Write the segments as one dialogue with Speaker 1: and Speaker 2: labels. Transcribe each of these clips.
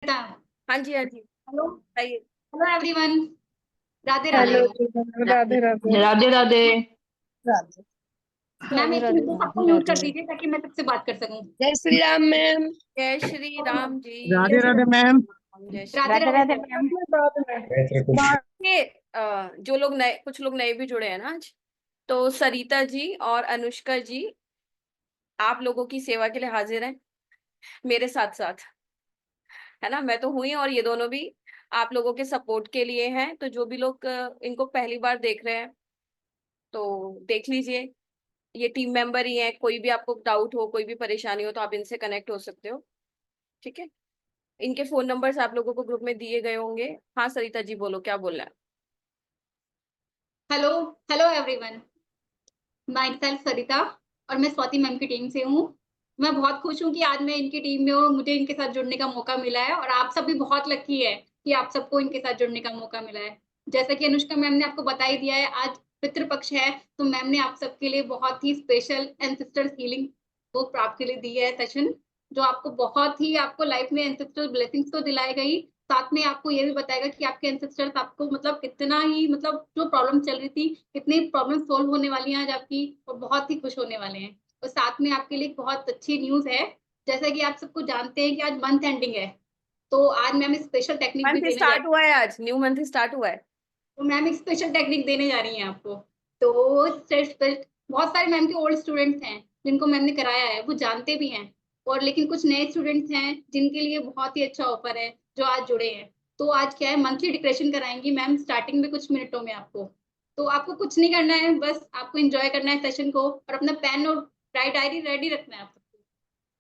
Speaker 1: हाँ जी, हाँ जी,
Speaker 2: हेलो।
Speaker 1: बताइए।
Speaker 2: Hello everyone. Radhe Radhe.
Speaker 3: Hello Radhe Radhe.
Speaker 4: Radhe Radhe.
Speaker 3: Radhe
Speaker 2: ma'am
Speaker 3: Radhe
Speaker 2: एक
Speaker 3: राधे
Speaker 2: मिनट बस आपको
Speaker 3: राधे
Speaker 2: म्यूट कर
Speaker 3: राधे।
Speaker 2: दीजिए ताकि मैं सबसे बात कर सकूं।
Speaker 3: जय श्री राम मैम।
Speaker 1: जय श्री राम जी।
Speaker 5: राधे राधे मैम।
Speaker 1: जय श्री
Speaker 2: राधे
Speaker 3: राधे
Speaker 2: राधे
Speaker 3: राधे
Speaker 2: सर।
Speaker 3: मैम।
Speaker 1: ये जो लोग नए, कुछ लोग नए भी जुड़े हैं ना आज, तो सरिता जी और अनुष्का जी आप लोगों की सेवा के लिए हाजिर हैं मेरे साथ साथ, है ना। मैं तो हुई और ये दोनों भी आप लोगों के सपोर्ट के लिए हैं। तो जो भी लोग इनको पहली बार देख रहे हैं तो देख लीजिए, ये टीम मेंबर ही हैं। कोई भी आपको डाउट हो, कोई भी परेशानी हो तो आप इनसे कनेक्ट हो सकते हो, ठीक है। इनके फोन नंबर्स आप लोगों को ग्रुप में दिए गए होंगे। हाँ सरिता जी बोलो, क्या बोलना है।
Speaker 2: Hello. Hello everyone. My self Sarita और मैं स्वाति मैम की टीम से हूँ। मैं बहुत खुश हूँ कि आज मैं इनकी टीम में हूँ, मुझे इनके साथ जुड़ने का मौका मिला है और आप सब भी बहुत लकी है कि आप सबको इनके साथ जुड़ने का मौका मिला है। जैसा कि अनुष्का मैम ने आपको बता ही दिया है, आज पितृपक्ष है तो मैम ने आप सबके लिए बहुत ही स्पेशल एंसेस्टर्स हीलिंग बुक आपके लिए दी है सेशन, जो आपको बहुत ही आपको लाइफ में एंसेस्टर्स ब्लेसिंग्स तो दिलाएगा ही, साथ में आपको ये भी बताएगा कि आपके एंसेस्टर्स आपको मतलब कितना ही मतलब जो प्रॉब्लम चल रही थी कितनी प्रॉब्लम सोल्व होने वाली हैं आज आपकी, और बहुत ही खुश होने वाले हैं। और साथ में आपके लिए बहुत अच्छी न्यूज है। जैसा कि आप सबको जानते हैं कि आज मंथ एंडिंग है, तो आज मैम स्पेशल टेक्निक भी
Speaker 1: मंथ
Speaker 2: देने जा रही
Speaker 1: स्टार्ट हुआ है, आज न्यू मंथ स्टार्ट हुआ है।
Speaker 2: तो मैम एक स्पेशल टेक्निक देने जा रही हैं आपको। तो बहुत सारे मैम के ओल्ड स्टूडेंट्स हैं जिनको मैम ने कराया है, वो जानते भी हैं, और लेकिन कुछ नए स्टूडेंट्स हैं जिनके लिए बहुत ही अच्छा ऑफर है जो आज जुड़े हैं। तो आज क्या है, मंथली डिक्लेरेशन कराएंगी मैम स्टार्टिंग में कुछ मिनटों में आपको। तो आपको कुछ नहीं करना है, बस आपको एंजॉय करना है सेशन को और अपना पेन और डायरी रेडी रखना है आप सबको।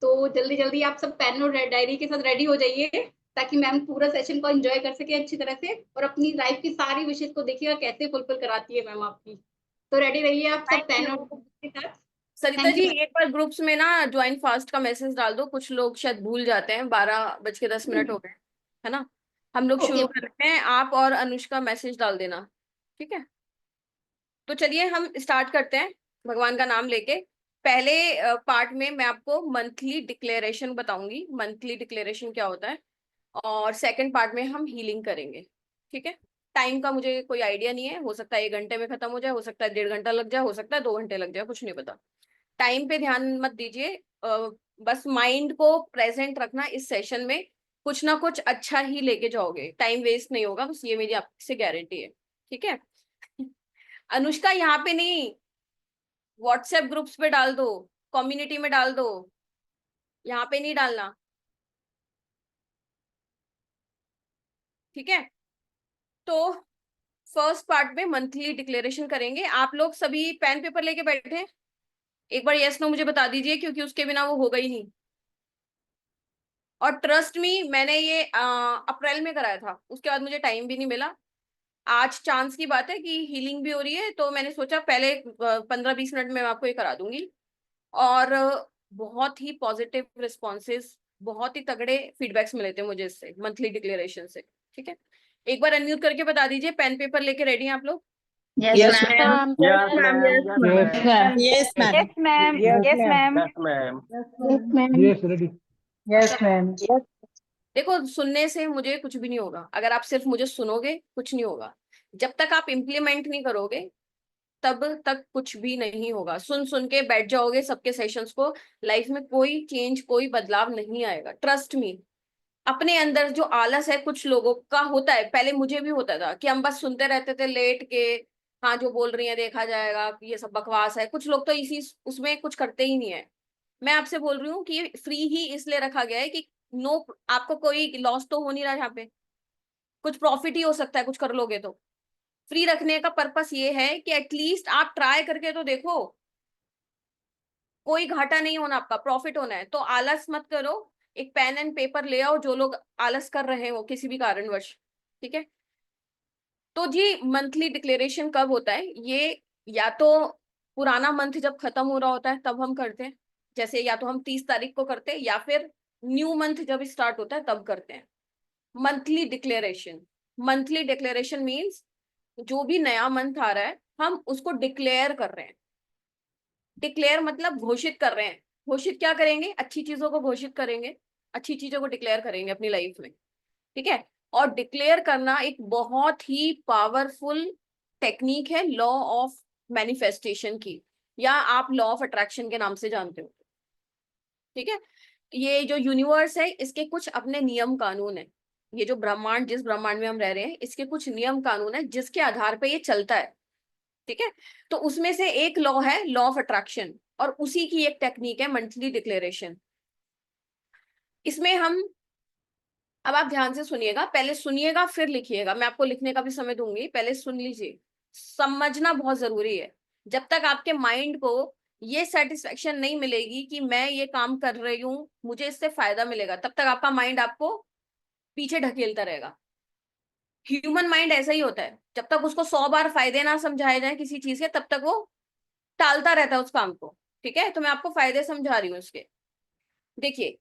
Speaker 2: तो जल्दी जल्दी आप सब पेन और डायरी के साथ रेडी हो जाइए ताकि मैम पूरा सेशन को एंजॉय कर सके अच्छी तरह से, और अपनी लाइफ की सारी विशेष को देखिएगा कैसे फुलफिल कराती है मैम आपकी। तो रेडी रहिए आप सब
Speaker 1: थैंक
Speaker 2: पेन और
Speaker 1: यू
Speaker 2: बुक के साथ।
Speaker 1: सरिता
Speaker 2: थैंक
Speaker 1: जी।
Speaker 2: You ma'am.
Speaker 1: एक बार ग्रुप्स में ना ज्वाइन फास्ट का मैसेज डाल दो, कुछ लोग शायद भूल जाते हैं। 12:10 हो गए, है ना। हम लोग
Speaker 2: ओके।
Speaker 1: शुरू करते हैं, आप और अनुष्का मैसेज डाल देना, ठीक है। तो चलिए हम स्टार्ट करते हैं भगवान का नाम लेके। पहले पार्ट में मैं आपको मंथली डिक्लेरेशन बताऊंगी, मंथली डिक्लेरेशन क्या होता है। और सेकंड पार्ट में हम हीलिंग करेंगे, ठीक है। टाइम का मुझे कोई आइडिया नहीं है, हो सकता है 1 घंटे में खत्म हो जाए, हो सकता है 1.5 घंटा लग जाए, हो सकता है 2 घंटे लग जाए, कुछ नहीं पता। टाइम पे ध्यान मत दीजिए, बस माइंड को प्रेजेंट रखना। इस सेशन में कुछ ना कुछ अच्छा ही लेके जाओगे, टाइम वेस्ट नहीं होगा, बस ये मेरी आपसे गारंटी है, ठीक है। अनुष्का यहाँ पे नहीं, व्हाट्सएप ग्रुप्स पे डाल दो, कम्युनिटी में डाल दो, यहाँ पे नहीं डालना, ठीक है। तो फर्स्ट पार्ट में मंथली डिक्लेरेशन करेंगे। आप लोग सभी पेन पेपर लेके बैठे हैं? एक बार यस नो मुझे बता दीजिए, क्योंकि उसके बिना वो होगा ही नहीं। और ट्रस्ट मी, मैंने ये अप्रैल में कराया था, उसके बाद मुझे टाइम भी नहीं मिला। आज चांस की बात है कि हीलिंग भी हो रही है, तो मैंने सोचा पहले 15-20 मिनट में मैं आपको ये करा दूंगी। और बहुत ही पॉजिटिव रिस्पॉन्सेज, बहुत ही तगड़े फीडबैक्स मिले थे मुझे इससे, मंथली डिक्लेरेशन से, ठीक है। एक बार अनम्यूट करके बता दीजिए, पेन पेपर लेके रेडी हैं आप लोग?
Speaker 4: Yes ma'am.
Speaker 3: Ma'am
Speaker 5: yes
Speaker 3: yes ma'am
Speaker 5: ma'am,
Speaker 3: yes
Speaker 5: yes
Speaker 3: ma'am
Speaker 4: yes ma'am.
Speaker 3: Yes ma'am
Speaker 6: yes ma'am.
Speaker 5: Ma'am,
Speaker 6: yes ma'am.
Speaker 5: Yes ma'am,
Speaker 3: yes ma'am
Speaker 5: yes ready.
Speaker 3: Yes ma'am yes.
Speaker 1: देखो, सुनने से मुझे कुछ भी नहीं होगा, अगर आप सिर्फ मुझे सुनोगे कुछ नहीं होगा। जब तक आप इम्प्लीमेंट नहीं करोगे तब तक कुछ भी नहीं होगा। सुन सुन के बैठ जाओगे सबके सेशंस को, लाइफ में कोई चेंज, कोई बदलाव नहीं आएगा, ट्रस्ट मी। अपने अंदर जो आलस है, कुछ लोगों का होता है, पहले मुझे भी होता था कि हम बस सुनते रहते थे लेट के, हाँ जो बोल रही है देखा जाएगा, ये सब बकवास है। कुछ लोग तो इसी उसमें कुछ करते ही नहीं है। मैं आपसे बोल रही हूँ कि फ्री ही इसलिए रखा गया है कि नो, आपको कोई लॉस तो हो नहीं रहा यहाँ पे, कुछ प्रॉफिट ही हो सकता है कुछ कर लोगे तो। फ्री रखने का पर्पस ये है कि एटलीस्ट आप ट्राई करके तो देखो, कोई घाटा नहीं होना, आपका प्रॉफिट होना है। तो आलस मत करो, एक पेन एंड पेपर ले आओ जो लोग आलस कर रहे हो किसी भी कारणवश, ठीक है। तो जी मंथली डिक्लेरेशन कब होता है ये, या तो पुराना मंथ जब खत्म हो रहा होता है तब हम करते हैं, जैसे या तो हम 30 तारीख को करते हैं, या फिर न्यू मंथ जब स्टार्ट होता है तब करते हैं monthly declaration. Monthly declaration means जो भी नया मंथ आ रहा है हम उसको डिक्लेयर कर रहे हैं। डिक्लेयर मतलब घोषित कर रहे हैं। घोषित क्या करेंगे? अच्छी चीजों को घोषित करेंगे, अच्छी चीजों को डिक्लेयर करेंगे अपनी लाइफ में, ठीक है। और डिक्लेयर करना एक बहुत ही पावरफुल टेक्निक है लॉ ऑफ मैनिफेस्टेशन की, या आप लॉ ऑफ अट्रैक्शन के नाम से जानते हो। ठीक है। ये जो यूनिवर्स है इसके कुछ अपने नियम कानून है। ये जो ब्रह्मांड, जिस ब्रह्मांड में हम रह रहे हैं, इसके कुछ नियम कानून है जिसके आधार पे ये चलता है। ठीक है। तो उसमें से एक लॉ है लॉ ऑफ अट्रैक्शन, और उसी की एक टेक्निक है मंथली डिक्लेरेशन। इसमें हम, अब आप ध्यान से सुनिएगा, पहले सुनिएगा फिर लिखिएगा, मैं आपको लिखने का भी समय दूंगी, पहले सुन लीजिए। समझना बहुत जरूरी है। जब तक आपके माइंड को ये सेटिस्फेक्शन नहीं मिलेगी कि मैं ये काम कर रही हूँ, मुझे इससे फायदा मिलेगा, तब तक आपका माइंड आपको पीछे ढकेलता रहेगा। ह्यूमन माइंड ऐसा ही होता है, जब तक उसको 100 बार फायदे ना समझाए जाए किसी चीज के, तब तक वो टालता रहता है उस काम को। ठीक है। तो मैं आपको फायदे समझा रही हूँ इसके। देखिए,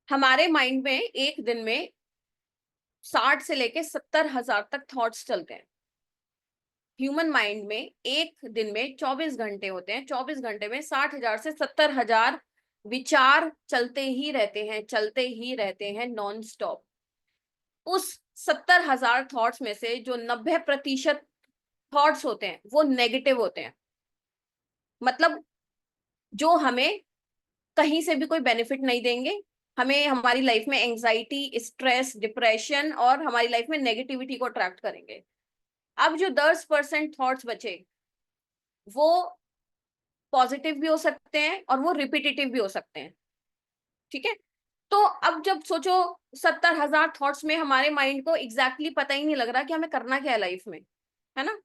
Speaker 1: हमारे माइंड में एक दिन में 60 से लेके 70,000 तक थॉट्स चलते हैं। ह्यूमन माइंड में एक दिन में 24 घंटे होते हैं, 24 घंटे में 60,000 से 70,000 विचार चलते ही रहते हैं, चलते ही रहते हैं नॉन स्टॉप। उस 70,000 थॉट्स में से जो 90% थॉट्स होते हैं वो नेगेटिव होते हैं। मतलब जो हमें कहीं से भी कोई बेनिफिट नहीं देंगे, हमें हमारी लाइफ में एंजाइटी, स्ट्रेस, डिप्रेशन और हमारी लाइफ में नेगेटिविटी को अट्रैक्ट करेंगे। अब जो 10% थॉट्स बचे वो पॉजिटिव भी हो सकते हैं और वो रिपीटेटिव भी हो सकते हैं। ठीक है। तो अब जब सोचो 70,000 थॉट्स में हमारे माइंड को एग्जैक्टली पता ही नहीं लग रहा कि हमें करना क्या है लाइफ में, है ना।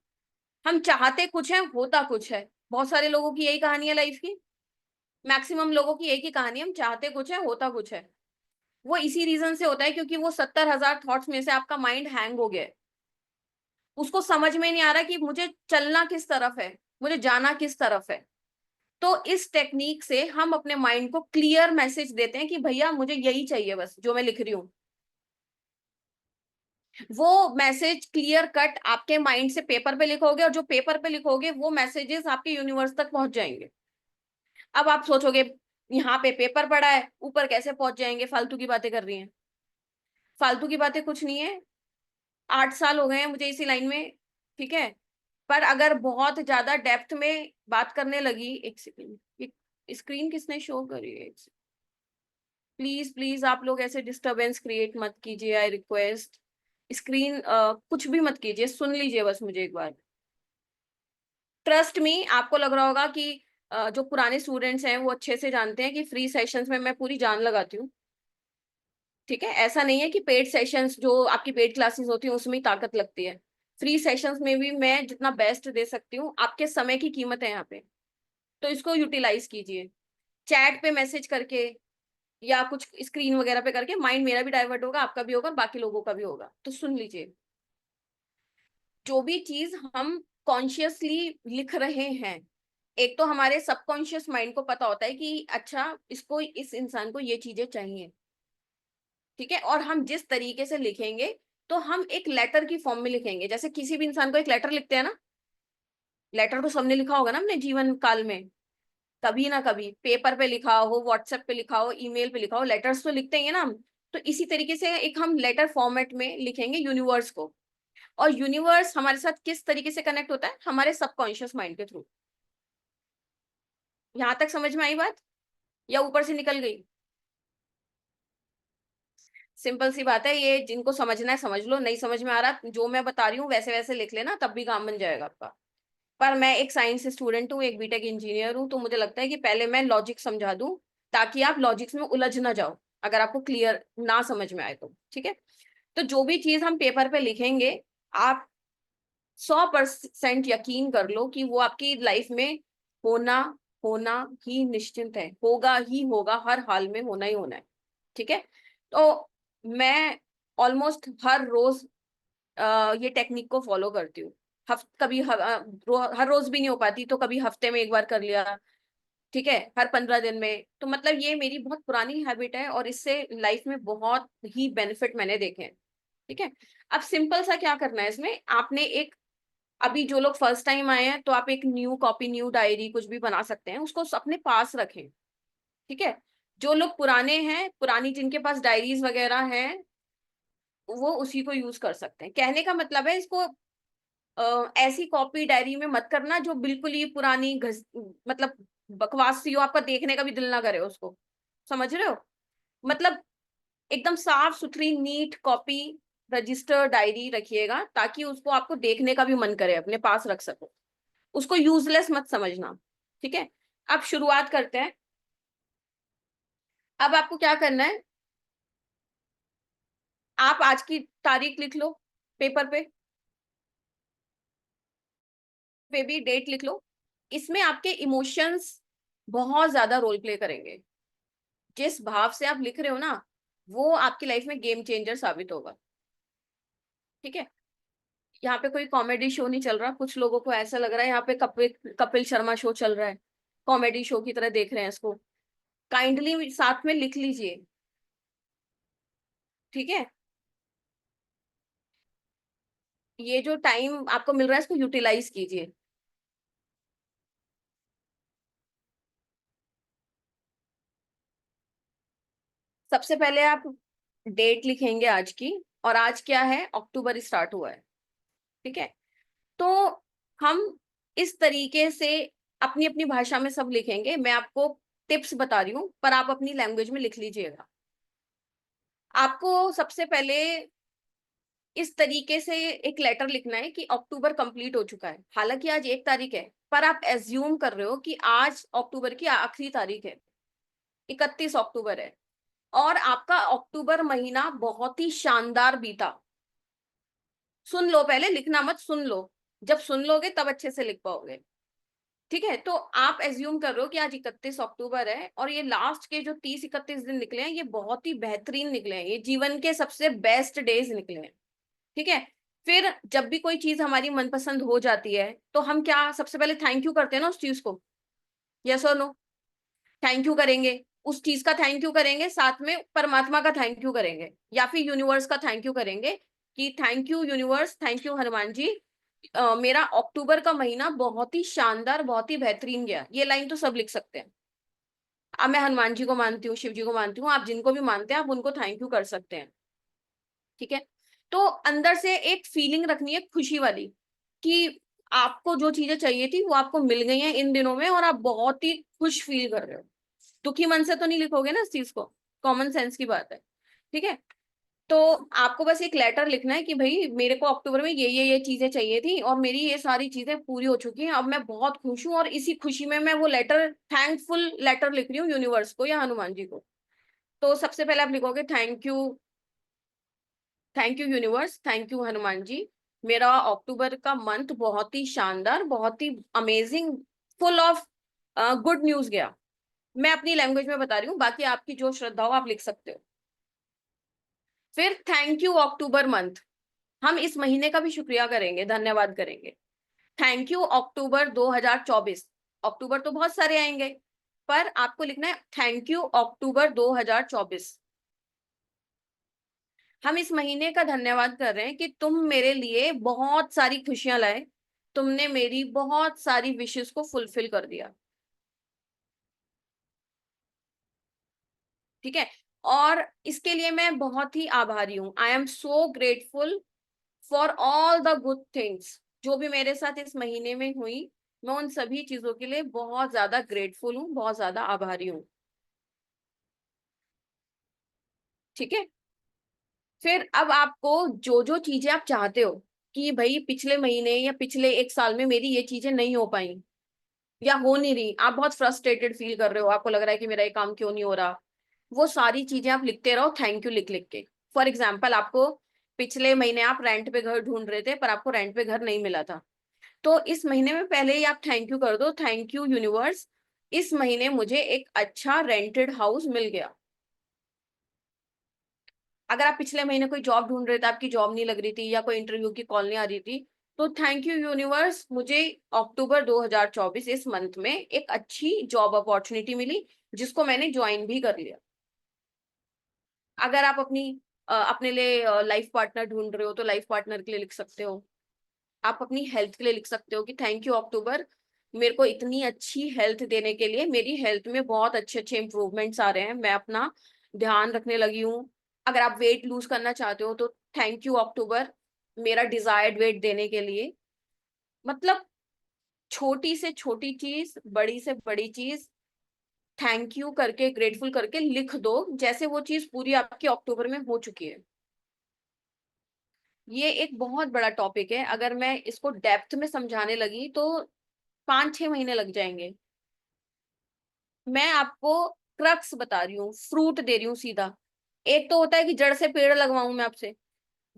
Speaker 1: हम चाहते कुछ है, होता कुछ है। बहुत सारे लोगों की यही कहानी है लाइफ की, मैक्सिमम लोगों की एक ही कहानी, हम चाहते कुछ है, होता कुछ है। वो इसी रीजन से होता है क्योंकि वो 70,000 थॉट्स में से आपका माइंड हैंग हो गया है। उसको समझ में नहीं आ रहा कि मुझे चलना किस तरफ है, मुझे जाना किस तरफ है। तो इस टेक्निक से हम अपने माइंड को क्लियर मैसेज देते हैं कि भैया मुझे यही चाहिए, बस जो मैं लिख रही हूँ। वो मैसेज क्लियर कट आपके माइंड से पेपर पे लिखोगे, और जो पेपर पे लिखोगे वो मैसेजेस आपके यूनिवर्स तक पहुंच जाएंगे। अब आप सोचोगे यहाँ पे पेपर पड़ा है, ऊपर कैसे पहुंच जाएंगे, फालतू की बातें कर रही हैं। फालतू की बातें कुछ नहीं है। 8 साल हो गए हैं मुझे इसी लाइन में। ठीक है। पर अगर बहुत ज्यादा डेप्थ में बात करने लगी, एक सेकेंड, स्क्रीन किसने शो करी है, प्लीज प्लीज आप लोग ऐसे डिस्टरबेंस क्रिएट मत कीजिए, आई रिक्वेस्ट। स्क्रीन कुछ भी मत कीजिए, सुन लीजिए बस मुझे एक बार। ट्रस्ट मी, आपको लग रहा होगा कि जो पुराने स्टूडेंट्स हैं वो अच्छे से जानते हैं कि फ्री सेशंस में मैं पूरी जान लगाती हूँ। ठीक है। ऐसा नहीं है कि पेड सेशंस, जो आपकी पेड क्लासेस होती है उसमें ही ताकत लगती है। फ्री सेशंस में भी मैं जितना बेस्ट दे सकती हूँ, आपके समय की कीमत है यहाँ पे, तो इसको यूटिलाइज कीजिए। चैट पे मैसेज करके या कुछ स्क्रीन वगैरह पे करके माइंड मेरा भी डाइवर्ट होगा, आपका भी होगा, बाकी लोगों का भी होगा। तो सुन लीजिए, जो भी चीज हम कॉन्शियसली लिख रहे हैं, एक तो हमारे सबकॉन्शियस माइंड को पता होता है कि अच्छा इसको, इस इंसान को ये चीजें चाहिए। ठीक है। और हम जिस तरीके से लिखेंगे, तो हम एक लेटर की फॉर्म में लिखेंगे। जैसे किसी भी इंसान को एक लेटर लिखते हैं ना, लेटर तो सबने लिखा होगा ना अपने जीवन काल में, कभी ना कभी पेपर पे लिखा हो, व्हाट्सएप पे लिखा हो, ईमेल पे लिखा हो, लेटर्स तो लिखते हैं ना हम। तो इसी तरीके से एक हम लेटर फॉर्मेट में लिखेंगे यूनिवर्स को। और यूनिवर्स हमारे साथ किस तरीके से कनेक्ट होता है, हमारे सबकॉन्शियस माइंड के थ्रू। यहां तक समझ में आई बात, या ऊपर से निकल गई? सिंपल सी बात है ये, जिनको समझना है समझ लो, नहीं समझ में आ रहा जो मैं बता रही हूँ वैसे वैसे लिख लेना, तब भी काम बन जाएगा आपका। पर मैं एक साइंस स्टूडेंट हूँ, एक बीटेक इंजीनियर हूँ, तो मुझे लगता है कि पहले मैं लॉजिक समझा दूं, ताकि आप लॉजिक्स में उलझ ना जाओ, अगर आपको क्लियर ना समझ में आए तो। ठीक है। तो जो भी चीज हम पेपर पे लिखेंगे, आप 100% यकीन कर लो कि वो आपकी लाइफ में होना होना ही निश्चिंत है, होगा ही होगा, हर हाल में होना ही होना है। ठीक है। तो मैं ऑलमोस्ट हर रोज ये टेक्निक को फॉलो करती हूँ। कभी हर रोज भी नहीं हो पाती, तो कभी हफ्ते में एक बार कर लिया। ठीक है। हर 15 दिन में। तो मतलब ये मेरी बहुत पुरानी हैबिट है, और इससे लाइफ में बहुत ही बेनिफिट मैंने देखे हैं। ठीक है। अब सिंपल सा क्या करना है इसमें, आपने एक, अभी जो लोग फर्स्ट टाइम आए हैं, तो आप एक न्यू कॉपी, न्यू डायरी कुछ भी बना सकते हैं, उसको अपने पास रखें। ठीक है। जो लोग पुराने हैं, पुरानी जिनके पास डायरीज वगैरह हैं, वो उसी को यूज कर सकते हैं। कहने का मतलब है इसको ऐसी कॉपी डायरी में मत करना जो बिल्कुल ही पुरानी मतलब बकवास सी हो, आपका देखने का भी दिल ना करे उसको। समझ रहे हो? मतलब एकदम साफ सुथरी नीट कॉपी रजिस्टर डायरी रखिएगा, ताकि उसको आपको देखने का भी मन करे, अपने पास रख सको। उसको यूजलेस मत समझना, ठीक है? अब शुरुआत करते हैं। अब आपको क्या करना है, आप आज की तारीख लिख लो पेपर पे भी डेट लिख लो। इसमें आपके इमोशंस बहुत ज्यादा रोल प्ले करेंगे। जिस भाव से आप लिख रहे हो ना, वो आपकी लाइफ में गेम चेंजर साबित होगा। ठीक है? यहाँ पे कोई कॉमेडी शो नहीं चल रहा। कुछ लोगों को ऐसा लग रहा है यहाँ पे कपिल कपिल शर्मा शो चल रहा है, कॉमेडी शो की तरह देख रहे हैं इसको। काइंडली साथ में लिख लीजिए, ठीक है? ये जो टाइम आपको मिल रहा है इसको यूटिलाइज कीजिए। सबसे पहले आप डेट लिखेंगे आज की, और आज क्या है, अक्टूबर स्टार्ट हुआ है, ठीक है? तो हम इस तरीके से अपनी अपनी भाषा में सब लिखेंगे। मैं आपको टिप्स बता रही हूँ, पर आप अपनी लैंग्वेज में लिख लीजिएगा। आपको सबसे पहले इस तरीके से एक लेटर लिखना है कि अक्टूबर कंप्लीट हो चुका है। हालांकि आज 1 तारीख है, पर आप एज्यूम कर रहे हो कि आज अक्टूबर की आखिरी तारीख है, 31 अक्टूबर है, और आपका अक्टूबर महीना बहुत ही शानदार बीता। सुन लो, पहले लिखना मत, सुन लो। जब सुन लोगे तब अच्छे से लिख पाओगे, ठीक है? तो आप एज्यूम कर रहे हो कि आज 31 अक्टूबर है, और ये लास्ट के जो 30-31 दिन निकले हैं, ये बहुत ही बेहतरीन निकले हैं, ये जीवन के सबसे बेस्ट डेज निकले हैं, ठीक है? फिर जब भी कोई चीज हमारी मनपसंद हो जाती है, तो हम क्या सबसे पहले थैंक यू करते हैं ना उस चीज को? यस और नो? थैंक यू करेंगे, उस चीज का थैंक यू करेंगे, साथ में परमात्मा का थैंक यू करेंगे, या फिर यूनिवर्स का थैंक यू करेंगे कि thank you universe, thank you Hanuman ji, मेरा अक्टूबर का महीना बहुत ही शानदार, बहुत ही बेहतरीन गया। ये लाइन तो सब लिख सकते हैं। अब मैं हनुमान जी को मानती हूँ, शिव जी को मानती हूँ, आप जिनको भी मानते हैं आप उनको थैंक यू कर सकते हैं, ठीक है? तो अंदर से एक फीलिंग रखनी है खुशी वाली, कि आपको जो चीजें चाहिए थी वो आपको मिल गई हैं इन दिनों में, और आप बहुत ही खुश फील कर रहे हो। दुखी मन से तो नहीं लिखोगे ना इस चीज को, कॉमन सेंस की बात है, ठीक है? तो आपको बस एक लेटर लिखना है कि भाई मेरे को अक्टूबर में ये चीजें चाहिए थी, और मेरी ये सारी चीजें पूरी हो चुकी हैं, अब मैं बहुत खुश हूँ, और इसी खुशी में मैं वो लेटर, थैंकफुल लेटर लिख रही हूँ यूनिवर्स को या हनुमान जी को। तो सबसे पहले आप लिखोगे thank you universe, thank you Hanuman ji, मेरा अक्टूबर का मंथ बहुत ही शानदार, बहुत ही amazing, full of good news गया। मैं अपनी लैंग्वेज में बता रही हूँ, बाकी आपकी जो श्रद्धा हो आप लिख सकते हो। फिर थैंक यू अक्टूबर मंथ, हम इस महीने का भी शुक्रिया करेंगे, धन्यवाद करेंगे। थैंक यू अक्टूबर 2024। अक्टूबर तो बहुत सारे आएंगे, पर आपको लिखना है थैंक यू अक्टूबर 2024। हम इस महीने का धन्यवाद कर रहे हैं कि तुम मेरे लिए बहुत सारी खुशियां लाए, तुमने मेरी बहुत सारी विशेस को फुलफिल कर दिया, ठीक है? और इसके लिए मैं बहुत ही आभारी हूं। I am so grateful for all the good things, जो भी मेरे साथ इस महीने में हुई, मैं उन सभी चीजों के लिए बहुत ज्यादा ग्रेटफुल हूँ, बहुत ज्यादा आभारी हूँ, ठीक है? फिर अब आपको जो जो चीजें आप चाहते हो कि भाई पिछले महीने या पिछले 1 साल में मेरी ये चीजें नहीं हो पाई या हो नहीं रही, आप बहुत फ्रस्ट्रेटेड फील कर रहे हो, आपको लग रहा है कि मेरा ये काम क्यों नहीं हो रहा, वो सारी चीजें आप लिखते रहो थैंक यू लिख लिख के। फॉर एग्जाम्पल, आपको पिछले महीने आप रेंट पे घर ढूंढ रहे थे, पर आपको रेंट पे घर नहीं मिला था, तो इस महीने में पहले ही आप थैंक यू कर दो, थैंक यू यूनिवर्स, इस महीने मुझे एक अच्छा रेंटेड हाउस मिल गया। अगर आप पिछले महीने कोई जॉब ढूंढ रहे थे, आपकी जॉब नहीं लग रही थी, या कोई इंटरव्यू की कॉल नहीं आ रही थी, तो थैंक यू यूनिवर्स, मुझे अक्टूबर 2024 इस मंथ में एक अच्छी जॉब अपॉर्चुनिटी मिली, जिसको मैंने ज्वाइन भी कर लिया। अगर आप अपने लिए लाइफ पार्टनर ढूंढ रहे हो, तो लाइफ पार्टनर के लिए लिख सकते हो। आप अपनी हेल्थ के लिए लिख सकते हो कि थैंक यू अक्टूबर, मेरे को इतनी अच्छी हेल्थ देने के लिए, मेरी हेल्थ में बहुत अच्छे अच्छे इंप्रूवमेंट्स आ रहे हैं, मैं अपना ध्यान रखने लगी हूँ, अगर आप वेट लूज करना चाहते हो तो थैंक यू अक्टूबर, मेरा डिजायर्ड वेट देने के लिए। मतलब छोटी से छोटी चीज, बड़ी से बड़ी चीज, थैंक यू करके, ग्रेटफुल करके लिख दो, जैसे वो चीज पूरी आपकी अक्टूबर में हो चुकी है। ये एक बहुत बड़ा टॉपिक है, अगर मैं इसको डेप्थ में समझाने लगी तो 5-6 महीने लग जाएंगे। मैं आपको क्रक्स बता रही हूँ, फ्रूट दे रही हूँ सीधा। एक तो होता है कि जड़ से पेड़ लगवाऊं मैं आपसे,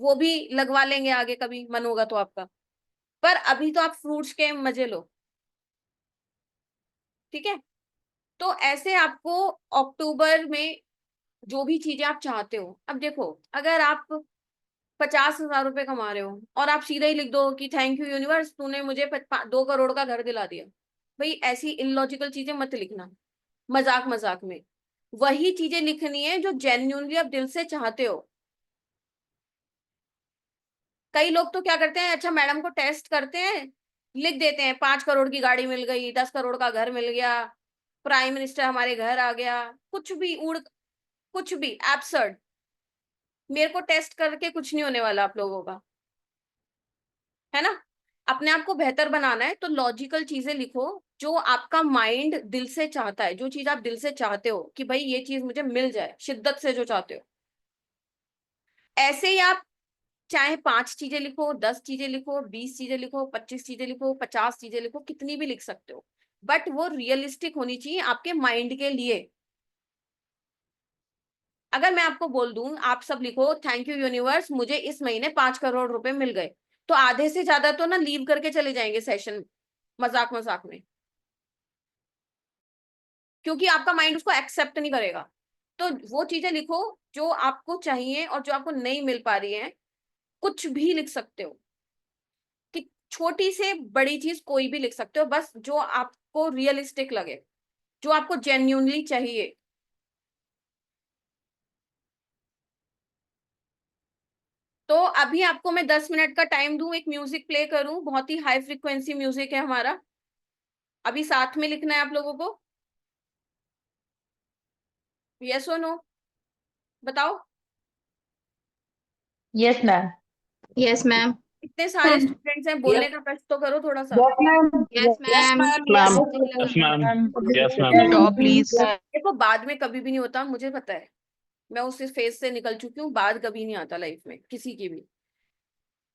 Speaker 1: वो भी लगवा लेंगे आगे कभी मन होगा तो आपका, पर अभी तो आप फ्रूट्स के मजे लो, ठीक है। तो ऐसे आपको अक्टूबर में जो भी चीजें आप चाहते हो, अब देखो, अगर आप 50,000 रुपए कमा रहे हो और आप सीधा ही लिख दो कि थैंक यू यूनिवर्स, तूने मुझे 2 करोड़ का घर दिला दिया, भाई ऐसी इलॉजिकल चीजें मत लिखना मजाक मजाक में। वही चीजें लिखनी है जो जेन्युइनली आप दिल से चाहते हो। कई लोग तो क्या करते हैं, अच्छा मैडम को टेस्ट करते हैं, लिख देते हैं 5 करोड़ की गाड़ी मिल गई, 10 करोड़ का घर मिल गया, प्राइम मिनिस्टर हमारे घर आ गया, कुछ भी उड़, कुछ भी एब्सर्ड। मेरे को टेस्ट करके कुछ नहीं होने वाला आप लोगों का, है ना। अपने आप को बेहतर बनाना है तो लॉजिकल चीजें लिखो, जो आपका माइंड दिल से चाहता है, जो चीज आप दिल से चाहते हो कि भाई ये चीज मुझे मिल जाए, शिद्दत से जो चाहते हो। ऐसे ही आप चाहे 5 चीजें लिखो, 10 चीजें लिखो, 20 चीजें लिखो, 25 चीजें लिखो, 50 चीजें लिखो, कितनी भी लिख सकते हो, बट वो रियलिस्टिक होनी चाहिए आपके माइंड के लिए। अगर मैं आपको बोल दूं आप सब लिखो थैंक यू यूनिवर्स, मुझे इस महीने 5 करोड़ रुपए मिल गए, तो आधे से ज्यादा तो ना लीव करके चले जाएंगे सेशन, मजाक मजाक में, क्योंकि आपका माइंड उसको एक्सेप्ट नहीं करेगा। तो वो चीजें लिखो जो आपको चाहिए और जो आपको नहीं मिल पा रही है, कुछ भी लिख सकते हो, कि छोटी से बड़ी चीज कोई भी लिख सकते हो, बस जो आपको रियलिस्टिक लगे, जो आपको जेन्यूनली चाहिए। तो अभी आपको मैं 10 मिनट का टाइम दूं, एक म्यूजिक प्ले करूं, बहुत ही हाई फ्रिक्वेंसी म्यूजिक है हमारा, अभी साथ में लिखना है आप लोगों को। यस और नो, बताओ।
Speaker 3: Yes, ma'am.
Speaker 2: Yes ma'am.
Speaker 1: इतने सारे स्टूडेंट्स हैं, बोलने का कष्ट तो करो थोड़ा सा।
Speaker 3: Yes, ma'am.
Speaker 2: Yes ma'am.
Speaker 4: Ma'am.
Speaker 3: Yes,
Speaker 4: Yes, ma'am.
Speaker 3: ma'am.
Speaker 4: Yes, ma'am.
Speaker 3: Stop, please.
Speaker 1: देखो बाद में कभी भी नहीं होता, मुझे पता है, मैं उस फेज से निकल चुकी हूँ, बाद कभी नहीं आता लाइफ में किसी की भी।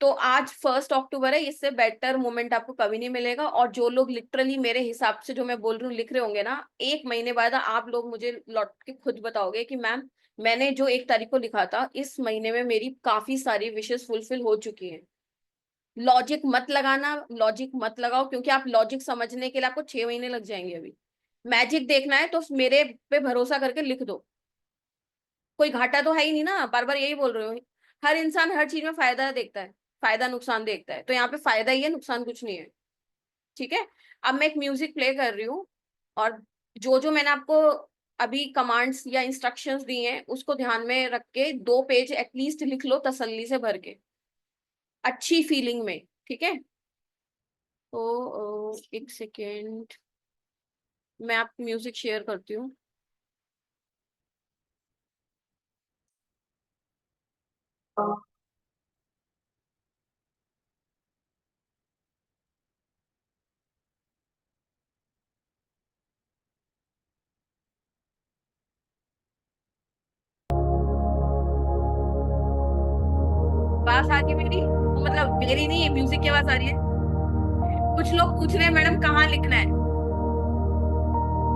Speaker 1: तो आज 1 अक्टूबर है, इससे बेटर मोमेंट आपको कभी नहीं मिलेगा। और जो लोग लिटरली मेरे हिसाब से जो मैं बोल रही हूँ लिख रहे होंगे ना, 1 महीने बाद आप लोग मुझे लौट के खुद बताओगे कि मैम मैंने जो 1 तारीख को लिखा था, इस महीने में मेरी काफी सारी विशेष फुलफिल हो चुकी हैं। लॉजिक मत लगाना, लॉजिक मत लगाओ, क्योंकि आप लॉजिक समझने के लिए आपको 6 महीने लग जाएंगे। अभी मैजिक देखना है तो मेरे पे भरोसा करके लिख दो, कोई घाटा तो है ही नहीं ना, बार बार यही बोल रहे हो। हर इंसान हर चीज में फायदा देखता है, फायदा नुकसान देखता है, तो यहाँ पे फायदा ही है, नुकसान कुछ नहीं है, ठीक है। अब मैं एक म्यूजिक प्ले कर रही हूँ, और जो जो मैंने आपको अभी कमांड्स या इंस्ट्रक्शंस दी हैं उसको ध्यान में रख के 2 पेज एटलीस्ट लिख लो तसल्ली से भर के, अच्छी फीलिंग में, ठीक है। तो एक सेकेंड, मैं आप म्यूजिक शेयर करती हूँ। आवाज आ रही है मेरी, मतलब मेरी नहीं है, म्यूजिक की आवाज आ रही है। कुछ लोग पूछ रहे हैं मैडम कहाँ लिखना है,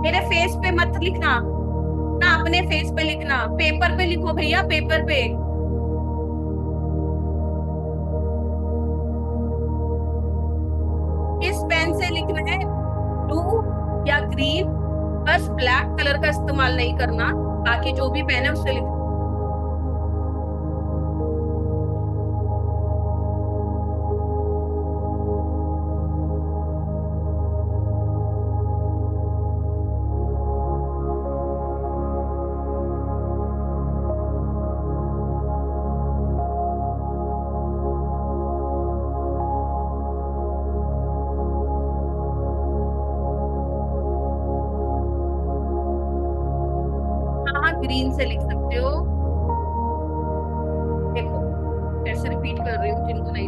Speaker 1: मेरे फेस पे मत लिखना ना, अपने फेस पे लिखना, पेपर पे लिखो भैया, पेपर पे। किस पेन से लिखना है, ब्लू या ग्रीन, बस ब्लैक कलर का इस्तेमाल नहीं करना, बाकी जो भी पेन है उससे लिखना। हाँ ग्रीन से लिख सकते हो।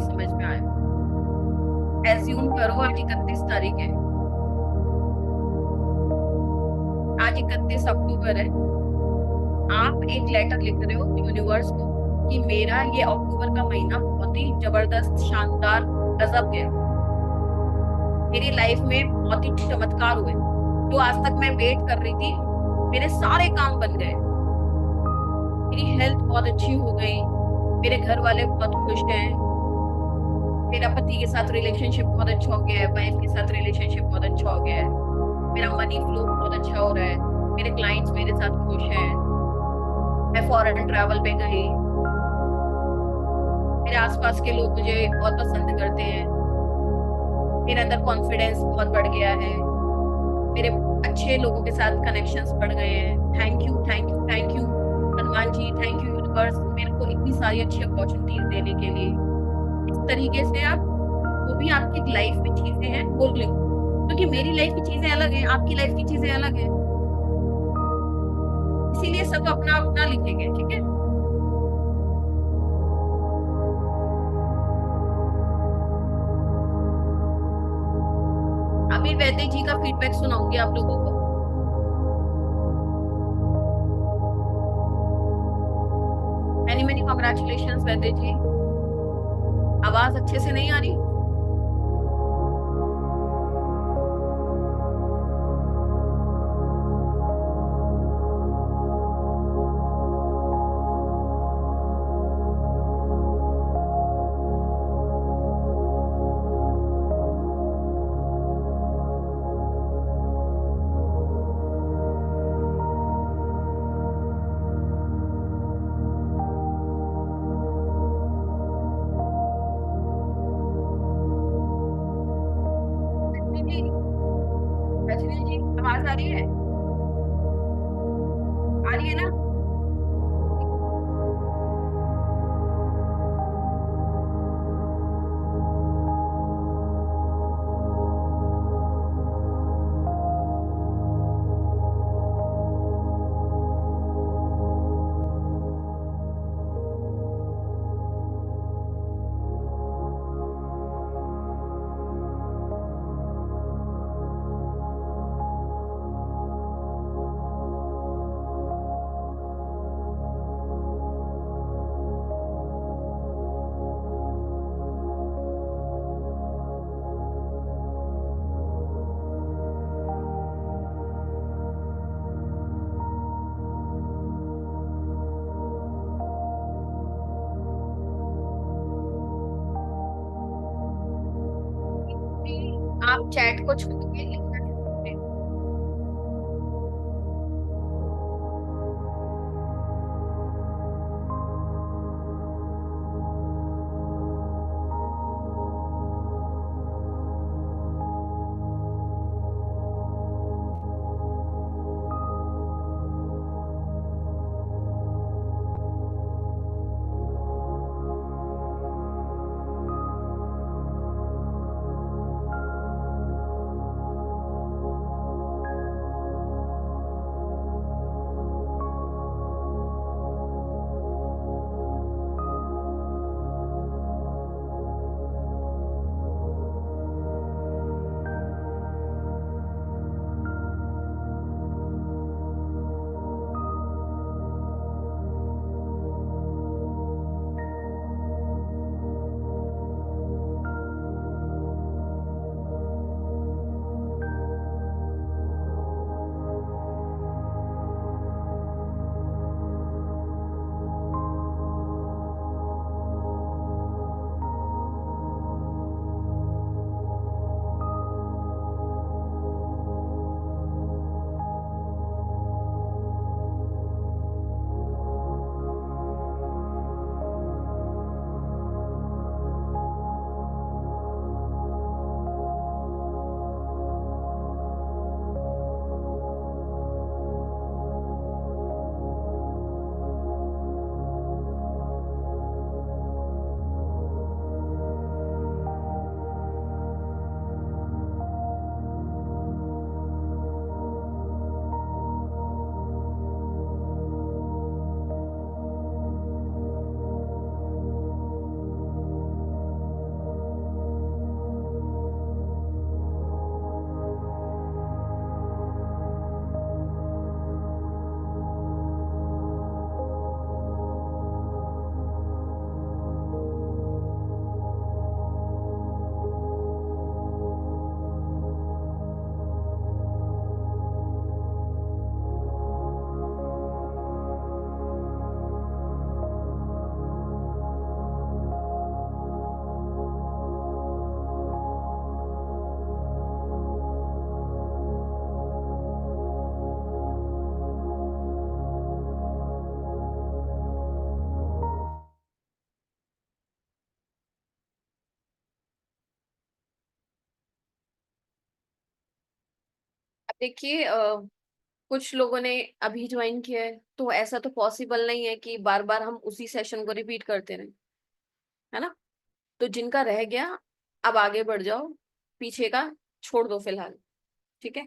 Speaker 1: समझ में आया। एज्यूम करो आज 31 तारीख है, आज 31 अक्टूबर है। आप एक लेटर लिख रहे हो यूनिवर्स को कि मेरा ये अक्टूबर का महीना बहुत ही जबरदस्त, शानदार, गजब गया। मेरी लाइफ में बहुत ही चमत्कार हुए। जो आज तक मैं वेट कर रही थी, मेरे सारे काम बन गए। मेरी हेल्थ बहुत अच्छी हो गई, मेरे घर वाले बहुत खुश हैं, मेरा पति के साथ रिलेशनशिप बहुत अच्छा हो गया है, वाइफ के साथ रिलेशनशिप बहुत अच्छा हो गया है, मेरा मनी फ्लो बहुत अच्छा हो रहा है, मेरे क्लाइंट्स मेरे साथ खुश हैं, मैं फॉरेन ट्रैवल पे गई, मेरे आसपास के लोग मुझे बहुत पसंद करते हैं, मेरे अंदर कॉन्फिडेंस बहुत बढ़ गया है, मेरे अच्छे लोगों के साथ कनेक्शंस बढ़ गए हैं। Thank you, thank you, thank you Hanuman ji, thank you universe, मेरे को इतनी सारी अच्छी अपॉर्चुनिटीज देने के लिए। इस तरीके से आप वो भी आपकी लाइफ में चीजें हैं वो लिखो, क्योंकि मेरी लाइफ की चीजें अलग हैं, आपकी लाइफ की चीजें अलग हैं, इसीलिए सब अपना अपना लिखेंगे, ठीक है। अभी वैद्य जी का फीडबैक सुनाऊंगी आप लोगों को। मैनी मैनी कॉन्ग्रेचुलेशंस वैद्य जी। आवाज अच्छे से नहीं आ रही? रजनी जी, रजनी जी, आवाज आ रही है? आ रही है ना? आप चैट को छोड़ के लिखना शुरू करें। देखिए कुछ लोगों ने अभी ज्वाइन किया है, तो ऐसा तो पॉसिबल नहीं है कि बार बार हम उसी सेशन को रिपीट करते रहें, है ना। तो जिनका रह गया, अब आगे बढ़ जाओ, पीछे का छोड़ दो फिलहाल, ठीक है।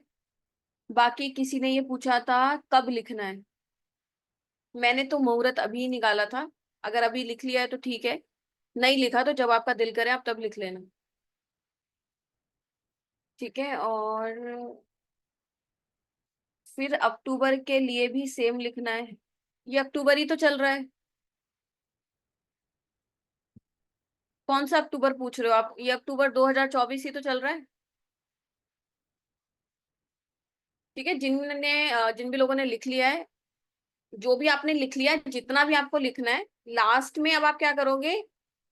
Speaker 1: बाकी किसी ने ये पूछा था कब लिखना है। मैंने तो मुहूर्त अभी निकाला था, अगर अभी लिख लिया है तो ठीक है, नहीं लिखा तो जब आपका दिल करे आप तब लिख लेना, ठीक है। और फिर अक्टूबर के लिए भी सेम लिखना है। ये अक्टूबर ही तो चल रहा है। कौन सा अक्टूबर पूछ रहे हो आप? ये अक्टूबर 2024 ही तो चल रहा है, ठीक है। जिन भी लोगों ने लिख लिया है, जो भी आपने लिख लिया है, जितना भी आपको लिखना है, लास्ट में अब आप क्या करोगे?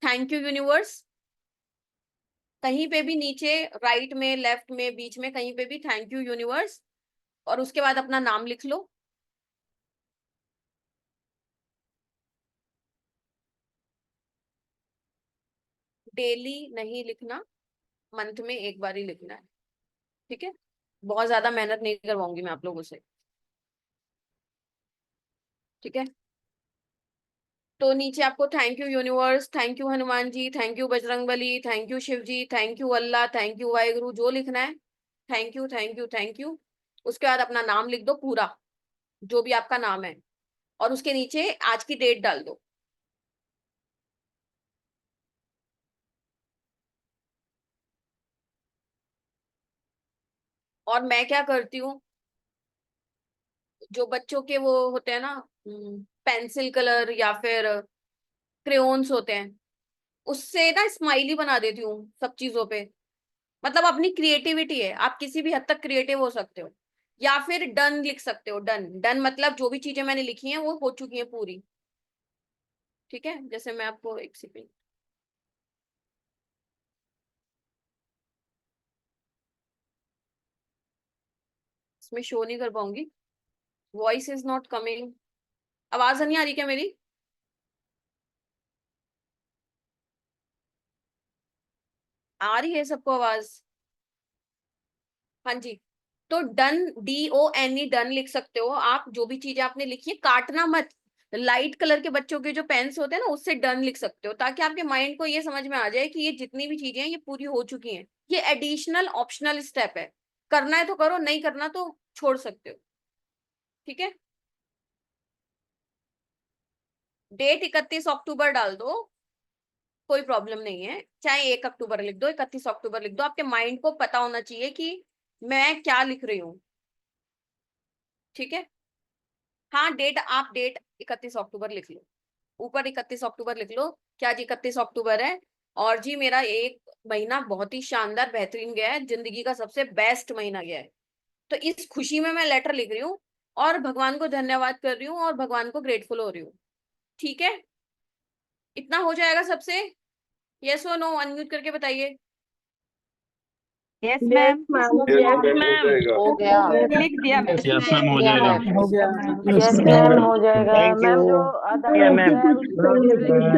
Speaker 1: थैंक यू यूनिवर्स, कहीं पे भी नीचे, राइट में, लेफ्ट में, बीच में, कहीं पे भी थैंक यू यूनिवर्स, और उसके बाद अपना नाम लिख लो। डेली नहीं लिखना, मंथ में एक बार ही लिखना है, ठीक है। बहुत ज्यादा मेहनत नहीं करवाऊंगी मैं आप लोगों से, ठीक है। तो नीचे आपको thank you universe, thank you Hanuman ji, thank you Bajrangbali, thank you Shiv ji, thank you Allah, thank you Waheguru, जो लिखना है। Thank you thank you thank you. उसके बाद अपना नाम लिख दो पूरा, जो भी आपका नाम है, और उसके नीचे आज की डेट डाल दो। और मैं क्या करती हूँ, जो बच्चों के वो होते हैं ना, पेंसिल कलर या फिर क्रेयॉन्स होते हैं, उससे ना स्माइली बना देती हूँ सब चीजों पे। मतलब अपनी क्रिएटिविटी है, आप किसी भी हद तक क्रिएटिव हो सकते हो। या फिर डन लिख सकते हो, डन डन मतलब जो भी चीजें मैंने लिखी हैं वो हो चुकी हैं पूरी, ठीक है। जैसे मैं आपको एक सेकंड, इसमें शो नहीं कर पाऊंगी, वॉइस इज नॉट कमिंग। आवाज नहीं आ रही क्या मेरी? आ रही है सबको आवाज? हाँ जी। तो डन, DONE, डन लिख सकते हो आप, जो भी चीजें आपने लिखी है, काटना मत। लाइट कलर के बच्चों के जो पेन्स होते हैं ना, उससे डन लिख सकते हो, ताकि आपके माइंड को ये समझ में आ जाए कि ये जितनी भी चीजें हैं ये पूरी हो चुकी हैं। ये एडिशनल ऑप्शनल स्टेप है, करना है तो करो, नहीं करना तो छोड़ सकते हो, ठीक है। डेट 31 अक्टूबर डाल दो, कोई प्रॉब्लम नहीं है। चाहे 1 अक्टूबर लिख दो, 31 अक्टूबर लिख दो, आपके माइंड को पता होना चाहिए कि मैं क्या लिख रही हूँ, ठीक है। हाँ, डेट 31 अक्टूबर लिख लो, ऊपर 31 अक्टूबर लिख लो। क्या जी 31 अक्टूबर है, और जी मेरा एक महीना बहुत ही शानदार बेहतरीन गया है, जिंदगी का सबसे बेस्ट महीना गया है। तो इस खुशी में मैं लेटर लिख रही हूँ, और भगवान को धन्यवाद कर रही हूँ, और भगवान को ग्रेटफुल हो रही हूँ, ठीक है। इतना हो जाएगा सबसे? यस और नो अनम्यूट करके बताइए।
Speaker 3: Yes ma'am.
Speaker 4: यस मैम हो जाएगा।
Speaker 3: हो गया।
Speaker 5: लिख दिया मैम।
Speaker 4: यस मैम हो जाएगा।
Speaker 3: हो गया।
Speaker 6: यस
Speaker 3: मैम हो जाएगा।
Speaker 6: Thank
Speaker 3: ma'am
Speaker 6: you.
Speaker 3: जो आधा
Speaker 6: या
Speaker 3: हो
Speaker 6: मैम
Speaker 3: गया है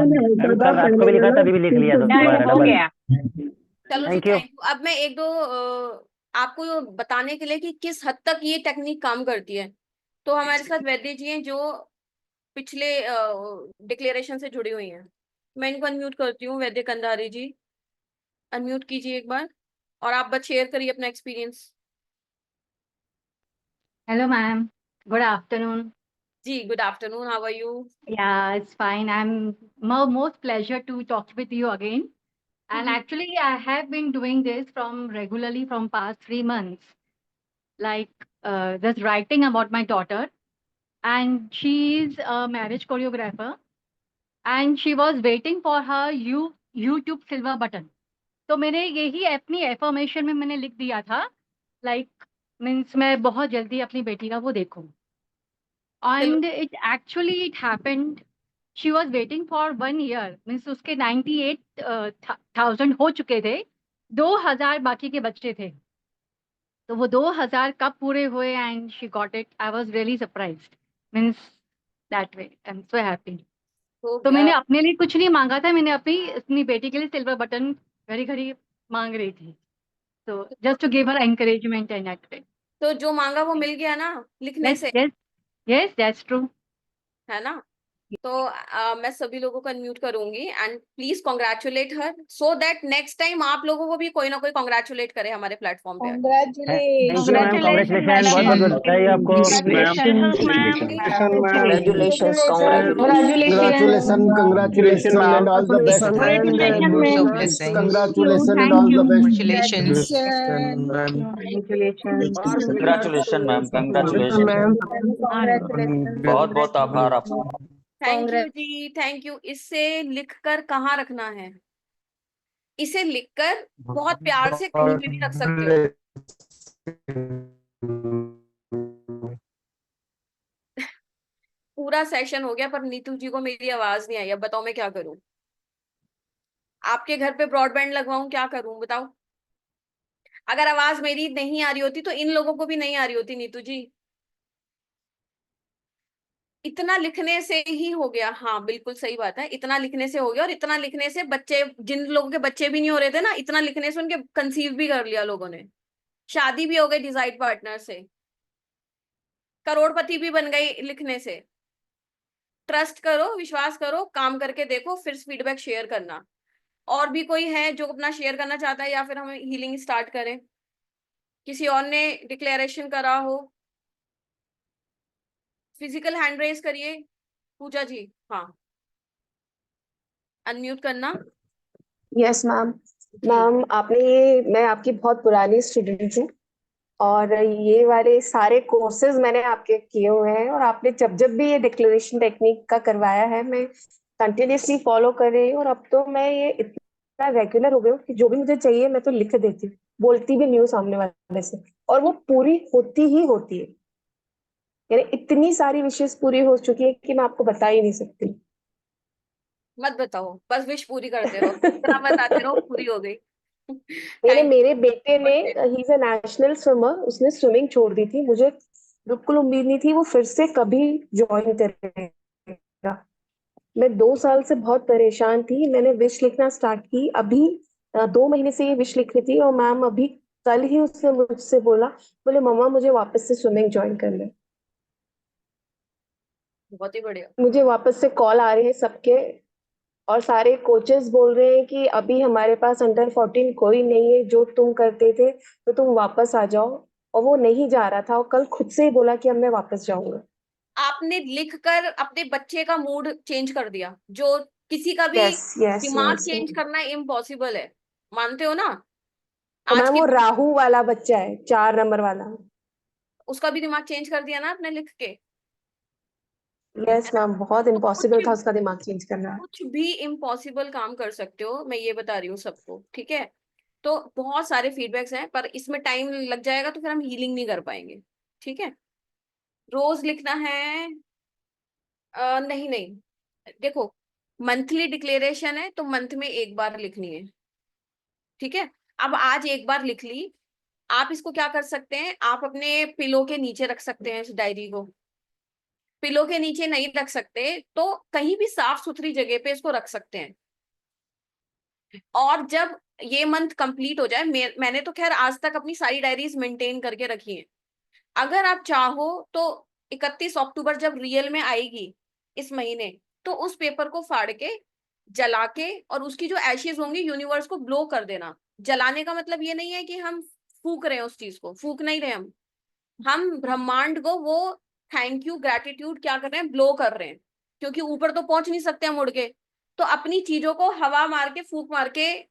Speaker 6: मैम कल रात को भी लिखा था अभी भी लिख लिया था दोबारा
Speaker 5: हो
Speaker 6: डबल।
Speaker 5: गया।
Speaker 1: चलो जी,
Speaker 6: थैंक यू।
Speaker 1: Thank you. अब मैं एक दो आपको बताने के लिए कि किस हद तक ये टेक्निक काम करती है, तो हमारे साथ वैद्य जी हैं, जो पिछले डिक्लेरेशन से जुड़ी हुई हैं। मैं इनको अनम्यूट करती हूँ। वैद्य कंधारी जी, अनम्यूट कीजिए एक बार, और आप बस शेयर करिए अपना experience.
Speaker 7: Hello, ma'am. Good afternoon.
Speaker 1: जी, good afternoon, how are you?
Speaker 7: Yeah, it's fine. I'm most pleasure to talk with you again. And actually, I have been doing this from regularly from past 3 months, like just writing about my daughter. And she's a marriage choreographer, and she was waiting for her YouTube silver button. तो मैंने यही अपनी affirmation में मैंने लिख दिया था, like means मैं बहुत जल्दी अपनी बेटी का वो देखूं. And it happened. She was waiting for 1 year. Means उसके 98,000 हो चुके थे, 2,000 बाकी के बच्चे थे. तो वो 2,000 कब पूरे हुए and she got it. I was really surprised. Means that way. I'm so happy. तो मैंने अपने लिए कुछ नहीं मांगा था, मैंने अपनी बेटी के लिए सिल्वर बटन घड़ी घड़ी मांग रही थी. So just to give her encouragement and that way.
Speaker 1: तो जो मांगा वो मिल गया ना लिखने
Speaker 7: Yes,
Speaker 1: से,
Speaker 7: yes, yes, that's true.
Speaker 1: है ना? तो मैं सभी लोगों को अनम्यूट करूंगी and please congratulate her so that next time आप लोगों को भी कोई ना कोई कॉन्ग्रेचुलेट करे हमारे प्लेटफॉर्म पे।
Speaker 6: थैंक यू मैम, कॉन्ग्रेचुलेशन, बहुत बहुत बधाई आपको।
Speaker 3: Congratulations,
Speaker 5: Congratulations, congratulations, and all the best. Congratulations and all the best.
Speaker 8: Congratulation ma'am, congratulation. बहुत बहुत आभार आपका।
Speaker 1: थैंक यू जी, थैंक यू। इसे लिखकर कहाँ रखना है? इसे लिखकर बहुत प्यार से कहीं पे भी रख सकते हो। पूरा सेशन हो गया पर नीतू जी को मेरी आवाज नहीं आई। अब बताओ मैं क्या करूं? आपके घर पे ब्रॉडबैंड लगवाऊं, क्या करूं बताओ? अगर आवाज मेरी नहीं आ रही होती तो इन लोगों को भी नहीं आ रही होती नीतू जी। इतना लिखने से ही हो गया। हाँ बिल्कुल सही बात है, इतना लिखने से हो गया। और इतना लिखने से बच्चे, जिन लोगों के बच्चे भी नहीं हो रहे थे ना, इतना लिखने से उनके कंसीव भी कर लिया लोगों ने, शादी भी हो गई डिसाइड पार्टनर से, करोड़पति भी बन गई लिखने से। ट्रस्ट करो, विश्वास करो, काम करके देखो, फिर फीडबैक शेयर करना। और भी कोई है जो अपना शेयर करना चाहता है, या फिर हम हीलिंग स्टार्ट करें? किसी और ने डिक्लेरेशन करा हो? फिजिकल हैंड रेज करिए। पूजा जी, हाँ अनम्यूट करना।
Speaker 3: Yes ma'am. मैम आपने ये, मैं आपकी बहुत पुरानी स्टूडेंट हूँ और ये वाले सारे कोर्सेज मैंने आपके किए हुए हैं, और आपने जब जब भी ये डिक्लेरेशन टेक्निक का करवाया है मैं कंटिन्यूसली फॉलो कर रही हूँ। और अब तो मैं ये इतना रेगुलर हो गई हूँ कि जो भी मुझे चाहिए मैं तो लिख देती हूँ, बोलती भी नहीं हूँ सामने वाले से, और वो पूरी होती ही होती है। यानी इतनी सारी विशेष पूरी हो चुकी है कि मैं आपको बता ही नहीं सकती।
Speaker 1: मत बताओ, बस विश पूरी करते रहो, इतना बताते रहो, पूरी हो गई। थैंक
Speaker 3: मेरे बेटे ने, he is a national swimmer, उसने स्विमिंग छोड़ दी थी। मुझे बिल्कुल उम्मीद नहीं थी वो फिर से कभी ज्वाइन करेगा। मैं 2 साल से बहुत परेशान थी। मैंने विश लिखना स्टार्ट की अभी 2 महीने से ये विश लिख रही थी, और मैम अभी कल ही उसने मुझसे बोला, बोले मम्मा मुझे वापस से स्विमिंग ज्वाइन करना है।
Speaker 1: बहुत ही बढ़िया।
Speaker 3: मुझे वापस से कॉल आ रहे हैं सबके, और सारे कोचेस बोल रहे हैं कि अभी हमारे पास अंडर 14 कोई नहीं है, जो तुम करते थे तो तुम वापस आ जाओ। और वो नहीं जा रहा था, और कल खुद से ही बोला कि अब मैं वापस जाऊंगा।
Speaker 1: आपने लिखकर अपने बच्चे का मूड चेंज कर दिया, जो किसी का भी
Speaker 3: यस यस
Speaker 1: दिमाग
Speaker 3: यस।
Speaker 1: चेंज करना इम्पॉसिबल है, मानते हो ना?
Speaker 3: और
Speaker 1: आज
Speaker 3: मैम
Speaker 1: के
Speaker 3: वो राहु वाला बच्चा है, 4 नंबर वाला।
Speaker 1: उसका भी दिमाग चेंज कर दिया ना आपने लिख के,
Speaker 3: यस
Speaker 1: है ना?
Speaker 3: मैम, बहुत
Speaker 1: तो
Speaker 3: इम्पॉसिबल था उसका दिमाग चेंज करना।
Speaker 1: कुछ भी इम्पॉसिबल काम कर सकते हो, मैं ये बता रही हूँ सबको, ठीक है? तो बहुत सारे फीडबैक्स हैं पर इसमें टाइम लग जाएगा तो फिर हम हीलिंग नहीं कर पाएंगे, ठीक है? रोज लिखना है? नहीं नहीं, देखो मंथली डिक्लेरेशन है तो मंथ में एक बार लिखनी है, ठीक है? अब आज एक बार लिख ली, आप इसको क्या कर सकते हैं, आप अपने पिलो के नीचे रख सकते हैं इस डायरी को। पिलो के नीचे नहीं रख सकते तो कहीं भी साफ सुथरी जगह पे इसको रख सकते हैं। और जब ये मंथ कंप्लीट हो जाए, मैंने तो खैर आज तक अपनी सारी डायरीज मेंटेन करके रखी हैं। अगर आप चाहो तो 31 अक्टूबर जब रियल में आएगी इस महीने, तो उस पेपर को फाड़ के, जला के, और उसकी जो एशेज होंगी यूनिवर्स को ब्लो कर देना। जलाने का मतलब ये नहीं है कि हम फूक रहे हैं, उस चीज को फूक नहीं रहे हम ब्रह्मांड को वो थैंक यू ग्रेटिट्यूड क्या कर रहे हैं, ब्लो कर रहे हैं। क्योंकि ऊपर तो पहुंच नहीं सकते हम उड़ के, तो अपनी चीजों को हवा मार के, फूक मार के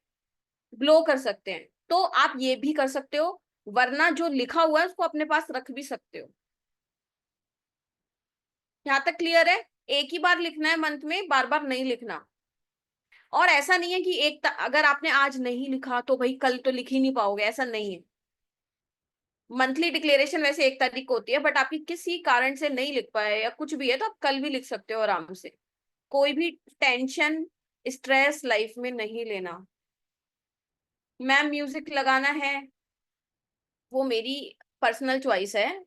Speaker 1: ब्लो कर सकते हैं। तो आप ये भी कर सकते हो, वरना जो लिखा हुआ है उसको अपने पास रख भी सकते हो। यहां तक क्लियर है? एक ही बार लिखना है मंथ में, बार बार नहीं लिखना। और ऐसा नहीं है कि अगर आपने आज नहीं लिखा तो भाई कल तो लिख ही नहीं पाओगे, ऐसा नहीं है। मंथली डिक्लेरेशन वैसे 1 तारीख को होती है, बट आपकी किसी कारण से नहीं लिख पाए या कुछ भी है तो आप कल भी लिख सकते हो आराम से। कोई भी टेंशन, स्ट्रेस लाइफ में नहीं लेना। मैम म्यूजिक लगाना है वो मेरी पर्सनल चॉइस है,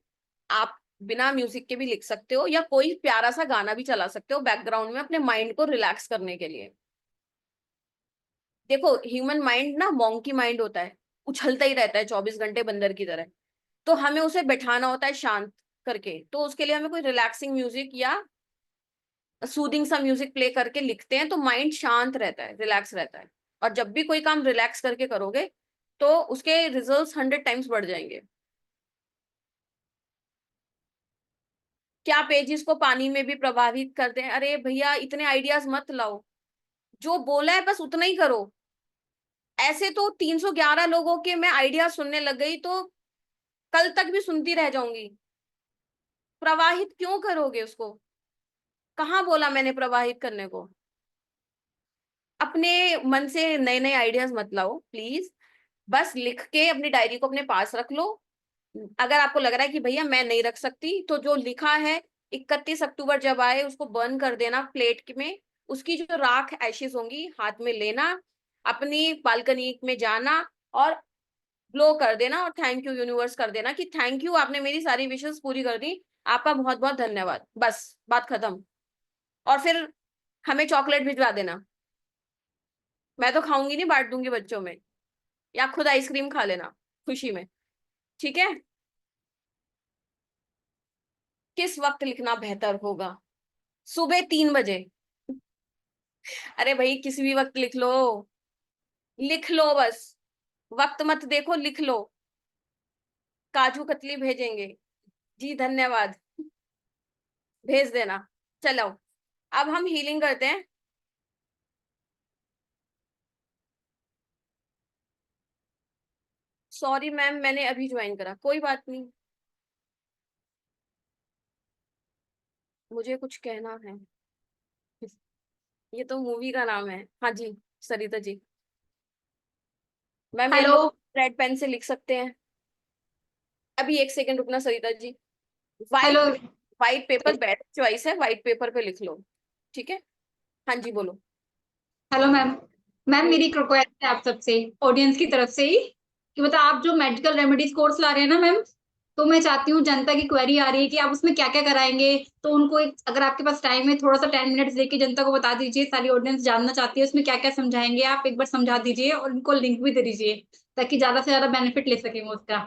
Speaker 1: आप बिना म्यूजिक के भी लिख सकते हो, या कोई प्यारा सा गाना भी चला सकते हो बैकग्राउंड में अपने माइंड को रिलैक्स करने के लिए। देखो ह्यूमन माइंड ना मॉन्की माइंड होता है, उछलता ही रहता है 24 घंटे बंदर की तरह। तो हमें उसे बैठाना होता है शांत करके, तो उसके लिए हमें कोई रिलैक्सिंग म्यूजिक या सूदिंग सा म्यूजिक प्ले करके लिखते हैं, तो माइंड शांत रहता है, रिलैक्स रहता है। और जब भी कोई काम रिलैक्स करके करोगे तो उसके रिजल्ट्स 100 टाइम्स बढ़ जाएंगे। क्या पेजिस को पानी में भी प्रभावित करते हैं? अरे भैया इतने आइडियाज मत लाओ, जो बोला है बस उतना ही करो। ऐसे तो 311 लोगों के मैं आइडिया सुनने लग गई तो कल तक भी सुनती रह जाऊंगी। प्रवाहित क्यों करोगे उसको? कहाँ बोला मैंने प्रवाहित करने को? अपने मन से नए नए आइडियाज मत लाओ प्लीज। बस लिख के अपनी डायरी को अपने पास रख लो। अगर आपको लग रहा है कि भैया मैं नहीं रख सकती, तो जो लिखा है 31 अक्टूबर जब आए उसको बर्न कर देना प्लेट में। उसकी जो राख एशेस होंगी हाथ में लेना, अपनी बालकनी में जाना और ब्लो कर देना और थैंक यू यूनिवर्स कर देना कि थैंक यू, आपने मेरी सारी विशेस पूरी कर दी, आपका बहुत बहुत धन्यवाद। बस बात खत्म। और फिर हमें चॉकलेट भिजवा देना, मैं तो खाऊंगी नहीं, बांट दूंगी बच्चों में, या खुद आइसक्रीम खा लेना खुशी में। ठीक है? किस वक्त लिखना बेहतर होगा? सुबह 3 बजे। अरे भाई किसी भी वक्त लिख लो, लिख लो बस, वक्त मत देखो, लिख लो। काजू कतली भेजेंगे जी, धन्यवाद, भेज देना। चलो अब हम हीलिंग करते हैं। सॉरी मैम, मैंने अभी ज्वाइन करा, कोई बात नहीं, मुझे कुछ कहना है। ये तो मूवी का नाम है। हाँ जी Sarita ji. Ma'am
Speaker 2: hello.
Speaker 1: Yellow red pen से लिख सकते हैं। अभी एक सेकंड रुकना Sarita ji.
Speaker 2: Hello.
Speaker 1: White white paper best choice है, वाइट पेपर पे लिख लो। ठीक है? हाँ जी बोलो।
Speaker 2: Hello ma'am. मैम मेरी एक रिक्वेस्ट है आप सबसे, ऑडियंस की तरफ से ही, कि मतलब आप जो मेडिकल रेमेडीज कोर्स ला रहे हैं ना मैम, तो मैं चाहती हूँ, जनता की क्वेरी आ रही है कि आप उसमें क्या क्या कराएंगे, तो उनको एक, अगर आपके पास टाइम है, थोड़ा सा 10 मिनट्स देके जनता को बता दीजिए। सारी ऑडियंस जानना चाहती है उसमें क्या क्या समझाएंगे, आप एक बार समझा दीजिए और उनको लिंक भी दे दीजिए, ताकि ज्यादा से ज्यादा बेनिफिट ले सके वो उसका।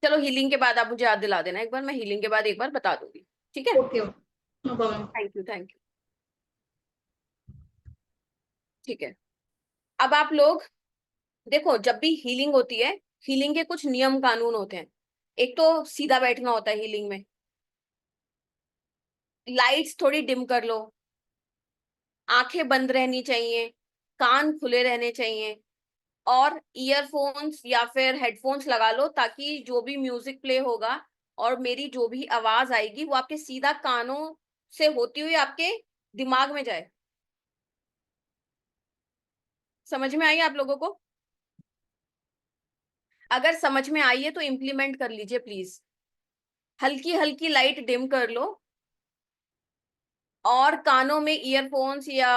Speaker 1: चलो हीलिंग के बाद आप मुझे याद दिला देना एक बार, मैं हीलिंग के बाद एक बार बता दूंगी। ठीक है?
Speaker 2: Okay, no problem.
Speaker 1: Thank you thank you. ठीक है, अब आप लोग देखो, जब भी हीलिंग होती है, हीलिंग के कुछ नियम कानून होते हैं। एक तो सीधा बैठना होता है हीलिंग में, लाइट्स थोड़ी डिम कर लो, आंखें बंद रहनी चाहिए, कान खुले रहने चाहिए, और ईयरफोन्स या फिर हेडफोन्स लगा लो, ताकि जो भी म्यूजिक प्ले होगा और मेरी जो भी आवाज आएगी वो आपके सीधा कानों से होती हुई आपके दिमाग में जाए। समझ में आई आप लोगों को? अगर समझ में आई है तो इम्प्लीमेंट कर लीजिए प्लीज। हल्की हल्की लाइट डिम कर लो और कानों में ईयरफोन्स या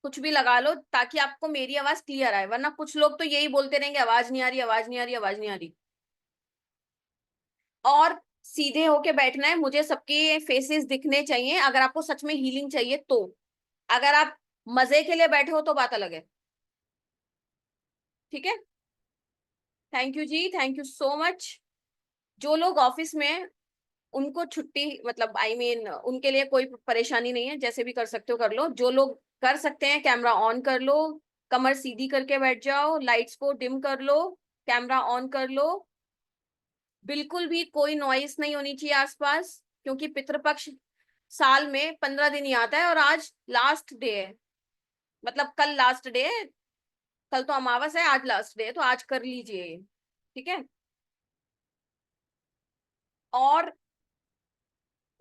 Speaker 1: कुछ भी लगा लो, ताकि आपको मेरी आवाज क्लियर आए। वरना कुछ लोग तो यही बोलते रहेंगे, आवाज नहीं आ रही, आवाज नहीं आ रही, आवाज नहीं आ रही। और सीधे होके बैठना है, मुझे सबके फेसेस दिखने चाहिए अगर आपको सच में हीलिंग चाहिए तो। अगर आप मजे के लिए बैठे हो तो बात अलग है। ठीक है? थैंक यू जी, थैंक यू सो मच। जो लोग ऑफिस में हैं, उनको छुट्टी, मतलब आई मीन उनके लिए कोई परेशानी नहीं है, जैसे भी कर सकते हो कर लो। जो लोग कर सकते हैं कैमरा ऑन कर लो, कमर सीधी करके बैठ जाओ, लाइट्स को डिम कर लो, कैमरा ऑन कर लो। बिल्कुल भी कोई नॉइस नहीं होनी चाहिए आसपास, क्योंकि पितृपक्ष साल में 15 दिन ही आता है और आज लास्ट डे है, मतलब कल लास्ट डे है, कल तो अमावस है, आज लास्ट डे है, तो आज कर लीजिए ये। ठीक है? और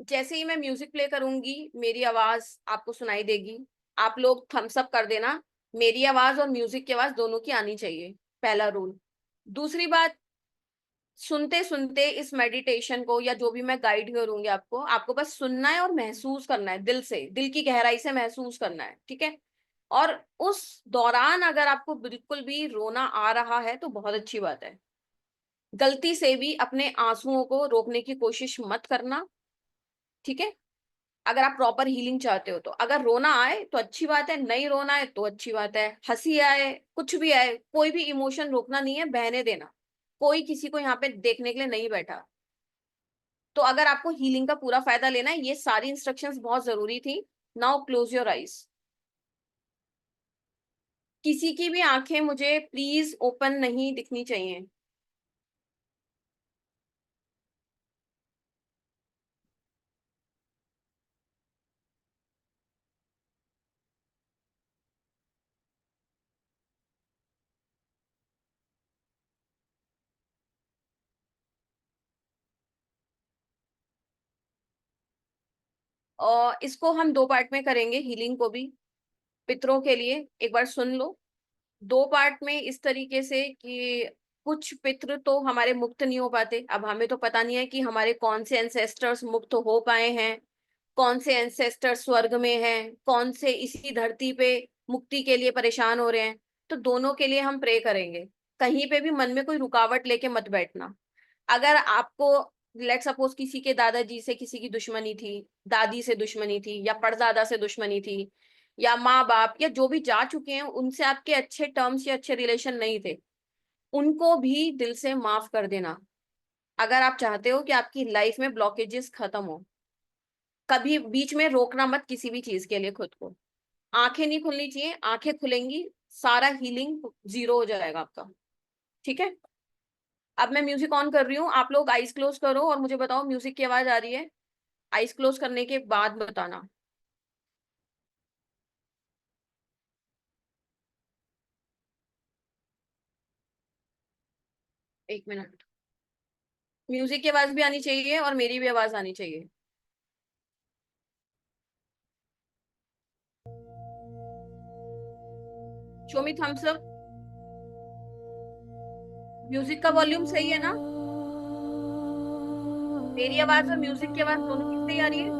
Speaker 1: जैसे ही मैं म्यूजिक प्ले करूंगी मेरी आवाज आपको सुनाई देगी, आप लोग थम्स अप कर देना। मेरी आवाज और म्यूजिक की आवाज दोनों की आनी चाहिए, पहला रूल। दूसरी बात, सुनते सुनते इस मेडिटेशन को या जो भी मैं गाइड करूंगी आपको, आपको बस सुनना है और महसूस करना है, दिल से, दिल की गहराई से महसूस करना है। ठीक है? और उस दौरान अगर आपको बिल्कुल भी रोना आ रहा है तो बहुत अच्छी बात है, गलती से भी अपने आंसुओं को रोकने की कोशिश मत करना। ठीक है? अगर आप प्रॉपर हीलिंग चाहते हो तो। अगर रोना आए तो अच्छी बात है, नहीं रोना है तो अच्छी बात है, हंसी आए, कुछ भी आए, कोई भी इमोशन रोकना नहीं है, बहने देना, कोई किसी को यहाँ पे देखने के लिए नहीं बैठा। तो अगर आपको हीलिंग का पूरा फायदा लेना है, ये सारी इंस्ट्रक्शंस बहुत जरूरी थी। Now close your eyes. किसी की भी आंखें मुझे प्लीज ओपन नहीं दिखनी चाहिए। और इसको हम 2 पार्ट में करेंगे, हीलिंग को भी। पितरों के लिए एक बार सुन लो। 2 पार्ट में इस तरीके से कि कुछ पितृ तो हमारे मुक्त नहीं हो पाते। अब हमें तो पता नहीं है कि हमारे कौन से एंसेस्टर्स मुक्त हो पाए हैं, कौन से एंसेस्टर्स स्वर्ग में हैं, कौन से इसी धरती पे मुक्ति के लिए परेशान हो रहे हैं। तो दोनों के लिए हम प्रे करेंगे। कहीं पे भी मन में कोई रुकावट लेके मत बैठना। अगर आपको लेट सपोज किसी के दादाजी से किसी की दुश्मनी थी, दादी से दुश्मनी थी, या परदादा से दुश्मनी थी, या माँ बाप या जो भी जा चुके हैं उनसे आपके अच्छे टर्म्स या अच्छे रिलेशन नहीं थे, उनको भी दिल से माफ कर देना। अगर आप चाहते हो कि आपकी लाइफ में ब्लॉकेजेस खत्म हो, कभी बीच में रोकना मत किसी भी चीज के लिए खुद को। आंखें नहीं खुलनी चाहिए, आंखें खुलेंगी सारा हीलिंग जीरो हो जाएगा आपका। ठीक है, अब मैं म्यूजिक ऑन कर रही हूँ, आप लोग आईज क्लोज करो और मुझे बताओ म्यूजिक की आवाज आ रही है। आईज क्लोज करने के बाद बताना। एक मिनट। म्यूजिक की आवाज भी आनी चाहिए और मेरी भी आवाज आनी चाहिए। Show me thumbs up. Music का वॉल्यूम सही है ना? मेरी आवाज और म्यूजिक की आवाज दोनों की सही आ रही है?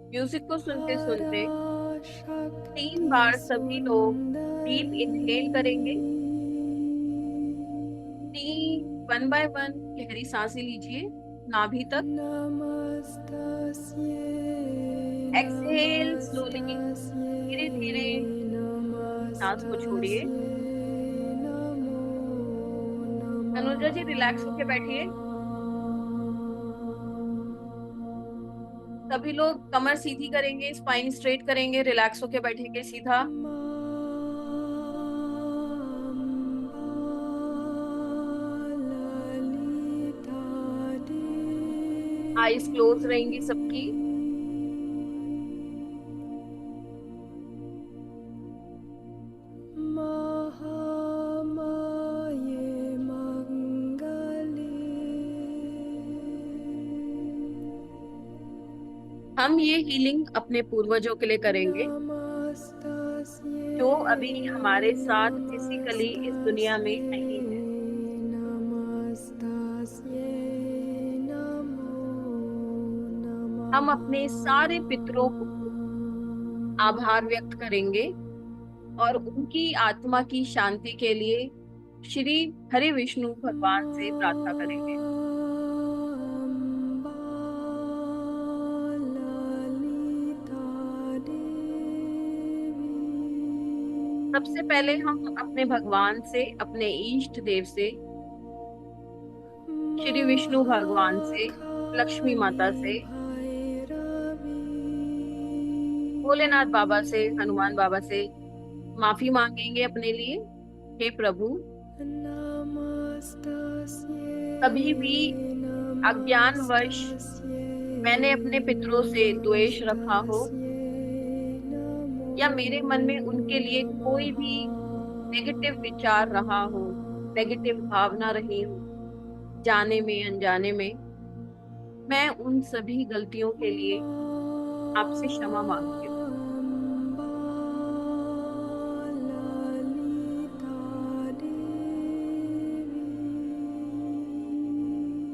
Speaker 1: म्यूजिक को सुनते सुनते 3 बार सभी लोग डीप इनहेल करेंगे। 3 1 बाय 1 गहरी सांसें लीजिए नाभि तक। एक्सहेल स्लोली, धीरे धीरे सांस को छोड़िए। अनुजा जी रिलैक्स होके बैठिए। सभी लोग कमर सीधी करेंगे, स्पाइन स्ट्रेट करेंगे, रिलैक्स होके बैठेंगे सीधा। आईज क्लोज रहेंगी सबकी। हम ये हीलिंग अपने पूर्वजों के लिए करेंगे जो अभी हमारे साथ फिजिकली इस दुनिया में नहीं है। हम अपने सारे पितरों को आभार व्यक्त करेंगे और उनकी आत्मा की शांति के लिए श्री हरि विष्णु भगवान से प्रार्थना करेंगे। सबसे पहले हम अपने भगवान से, अपने इष्ट देव से, श्री विष्णु भगवान से, लक्ष्मी माता से, भोलेनाथ बाबा से, हनुमान बाबा से माफी मांगेंगे अपने लिए। हे प्रभु, कभी भी अज्ञानवश मैंने अपने पितरों से द्वेष रखा हो या मेरे मन में उनके लिए कोई भी नेगेटिव विचार रहा हो, नेगेटिव भावना रही हो, जाने में अनजाने में, मैं उन सभी गलतियों के लिए आपसे क्षमा मांगती हूँ।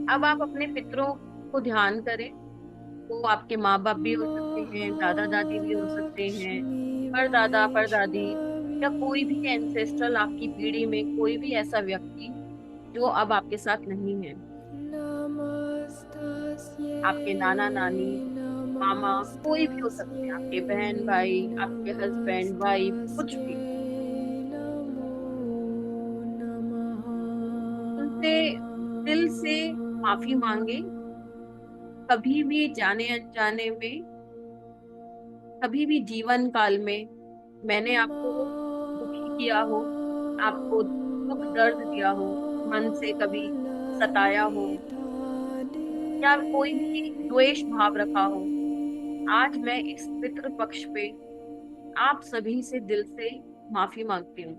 Speaker 1: अब आप अपने पितरों को ध्यान करें। वो आपके माँ बाप भी हो सकते हैं, दादा दादी भी हो सकते हैं, परदादा परदादी, या कोई भी एंसेस्ट्रल आपकी पीढ़ी में कोई भी ऐसा व्यक्ति जो अब आपके साथ नहीं है। आपके नाना नानी, मामा, कोई भी हो सकते हैं, आपके बहन भाई, आपके हस्बैंड वाइफ, कुछ भी। उनसे दिल से माफी मांगे। कभी भी जाने अनजाने में, कभी भी जीवन काल में मैंने आपको दुखी किया हो, आपको दुख दर्द दिया हो, मन से कभी सताया हो, या कोई भी द्वेष भाव रखा हो, आज मैं इस पितृ पक्ष पे आप सभी से दिल से माफी मांगती हूँ।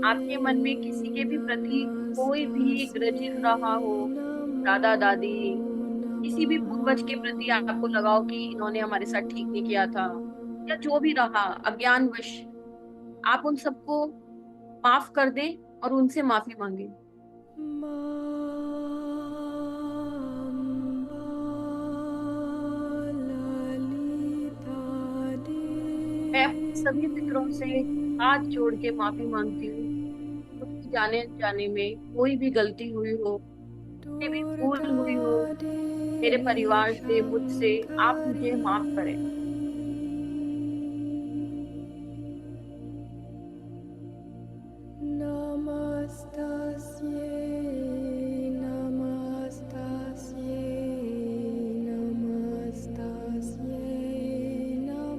Speaker 1: आपके मन में किसी के भी प्रति कोई भी ग्रजेस रहा हो, दादा दादी, किसी भी पूर्वज के प्रति आपको लगा हो कि इन्होंने हमारे साथ ठीक नहीं किया था, या जो भी रहा अज्ञानवश, आप उन सबको माफ कर दें और उनसे माफी मांगे। मैं अपने सभी पितरों से हाथ जोड़ के माफी मांगती हूँ। मुझसे जाने अनजाने में कोई भी गलती हुई हो, कोई भी भूल हुई हो, मेरे परिवार से, मुझसे, आप मुझे माफ करें।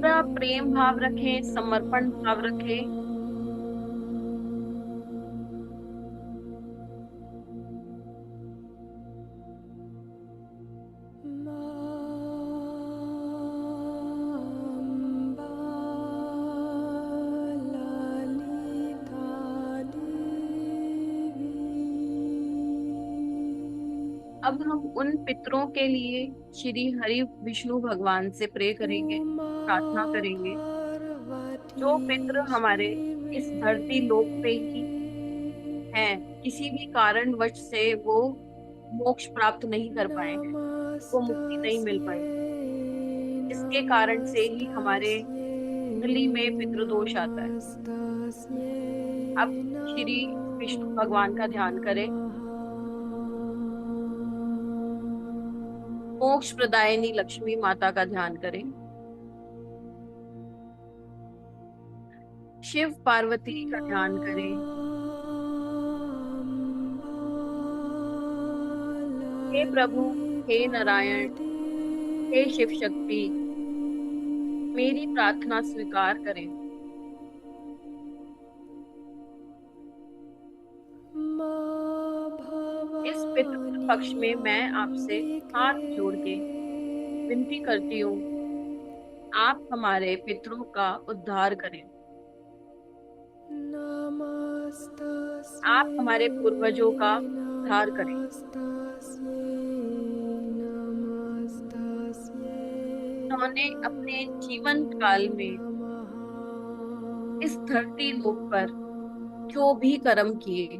Speaker 1: पूरा प्रेम भाव रखें, समर्पण भाव रखें। अब हम उन पितरों के लिए श्री हरि विष्णु भगवान से प्रे करेंगे, प्रार्थना करेंगे। जो पितृ हमारे इस धरती लोक पे ही हैं, किसी भी कारणवश से वो मोक्ष प्राप्त नहीं कर पाए हैं, वो मुक्ति नहीं मिल पाई, इसके कारण से ही हमारे कुंडली में पितृदोष आता है। अब श्री विष्णु भगवान का ध्यान करें। मोक्ष प्रदायिनी लक्ष्मी माता का ध्यान करें। शिव पार्वती का ध्यान करें। हे प्रभु, हे नारायण, हे शिव शक्ति, मेरी प्रार्थना स्वीकार करें। इस पितृ पक्ष में मैं आपसे हाथ जोड़ के विनती करती हूँ, आप हमारे पितरों का उद्धार करें। आप हमारे पूर्वजों का उद्धार करें। उन्होंने अपने जीवन काल में इस धरती लोक पर जो भी कर्म किए,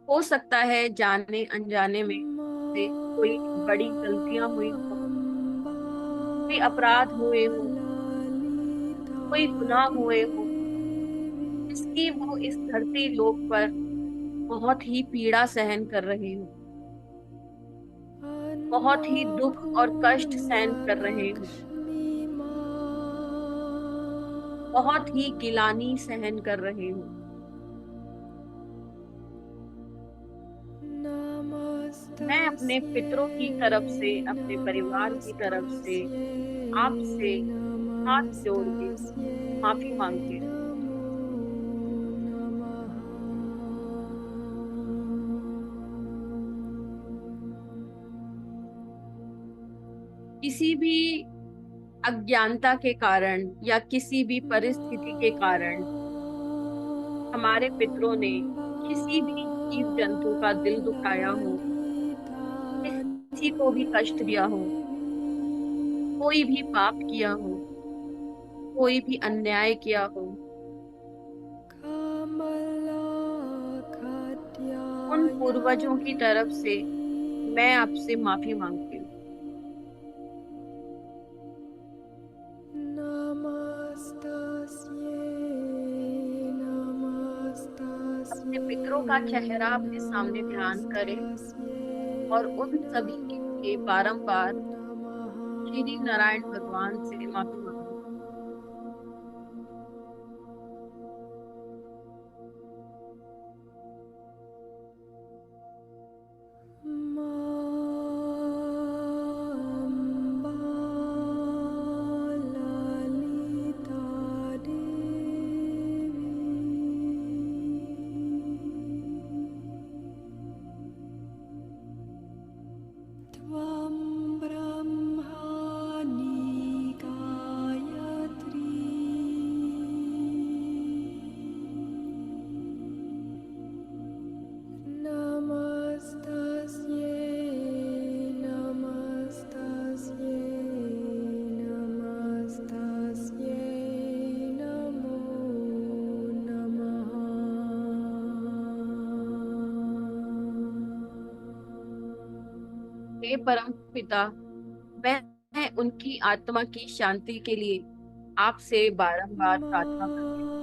Speaker 1: हो सकता है जाने अनजाने में से कोई बड़ी गलतियां हुई हो, कोई अपराध हुए हो, कोई गुनाह हुए हो, इसकी वो इस धरती लोक पर बहुत ही पीड़ा सहन कर रहे हो, बहुत ही दुख और कष्ट सहन कर रहे हो, बहुत ही गिलानी सहन कर रहे हो। मैं अपने पितरों की तरफ से, अपने परिवार की तरफ से आपसे हाथ जोड़ के माफी मांगती हूँ। किसी भी अज्ञानता के कारण या किसी भी परिस्थिति के कारण हमारे पितरों ने किसी भी जीव जंतु का दिल दुखाया हो, किसी को भी कष्ट दिया हो, कोई भी पाप किया हो, कोई भी अन्याय किया हो, उन पूर्वजों की तरफ से मैं आपसे माफी मांगती हूँ। अपने पितरों का चेहरा अपने सामने ध्यान करें और उन सभी के लिए बारंबार श्री नारायण भगवान से माफी मांगें। हे परम पिता, मैं उनकी आत्मा की शांति के लिए आपसे बारंबार प्रार्थना करती हूँ।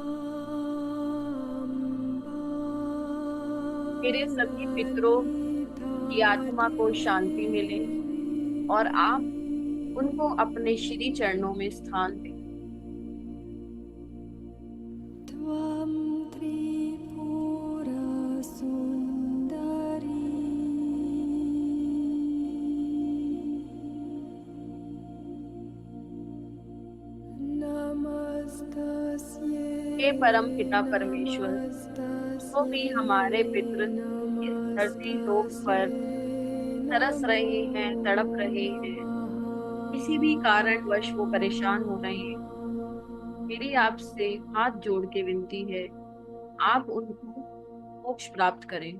Speaker 1: मेरे सभी पितरों की आत्मा को शांति मिले और आप उनको अपने श्री चरणों में स्थान दें। हे परम पिता परमेश्वर, जो भी हमारे पितृ इस धरती लोक पर तरस रहे हैं, तड़प रहे हैं, किसी भी कारणवश वो परेशान हो रहे हैं, मेरी आपसे हाथ जोड़ के विनती है, आप उनको मोक्ष प्राप्त करें।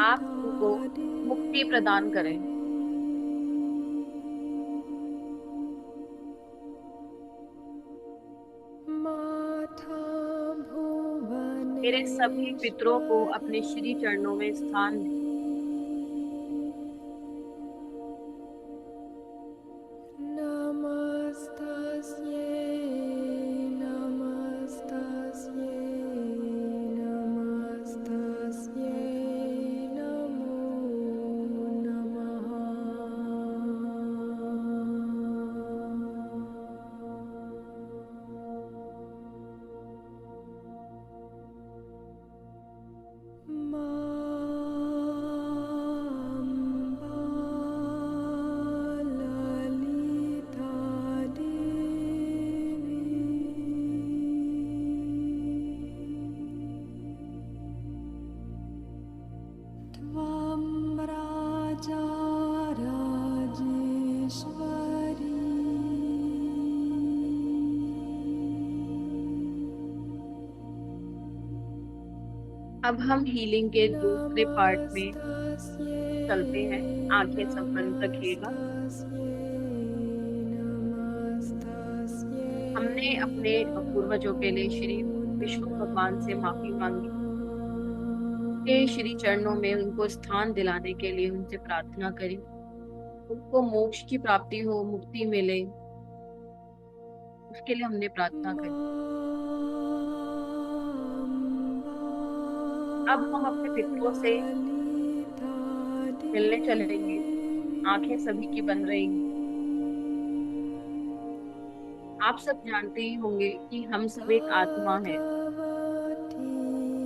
Speaker 1: आप उनको मुक्ति प्रदान करें। मेरे सभी पितरों को अपने श्री चरणों में स्थान दें। अब हम हीलिंग के दूसरे पार्ट में चलते हैं। आंखें सब बंद रखिएगा। हमने अपने पूर्वजों के लिए श्री विष्णु भगवान से माफी मांगी, के श्री चरणों में उनको स्थान दिलाने के लिए उनसे प्रार्थना करी, उनको मोक्ष की प्राप्ति हो, मुक्ति मिले, उसके लिए हमने प्रार्थना करी। अब हम अपने पितरों से मिलने चलेंगे। आंखें सभी की बंद रहेंगी। आप सब जानते ही होंगे कि हम सब एक आत्मा है।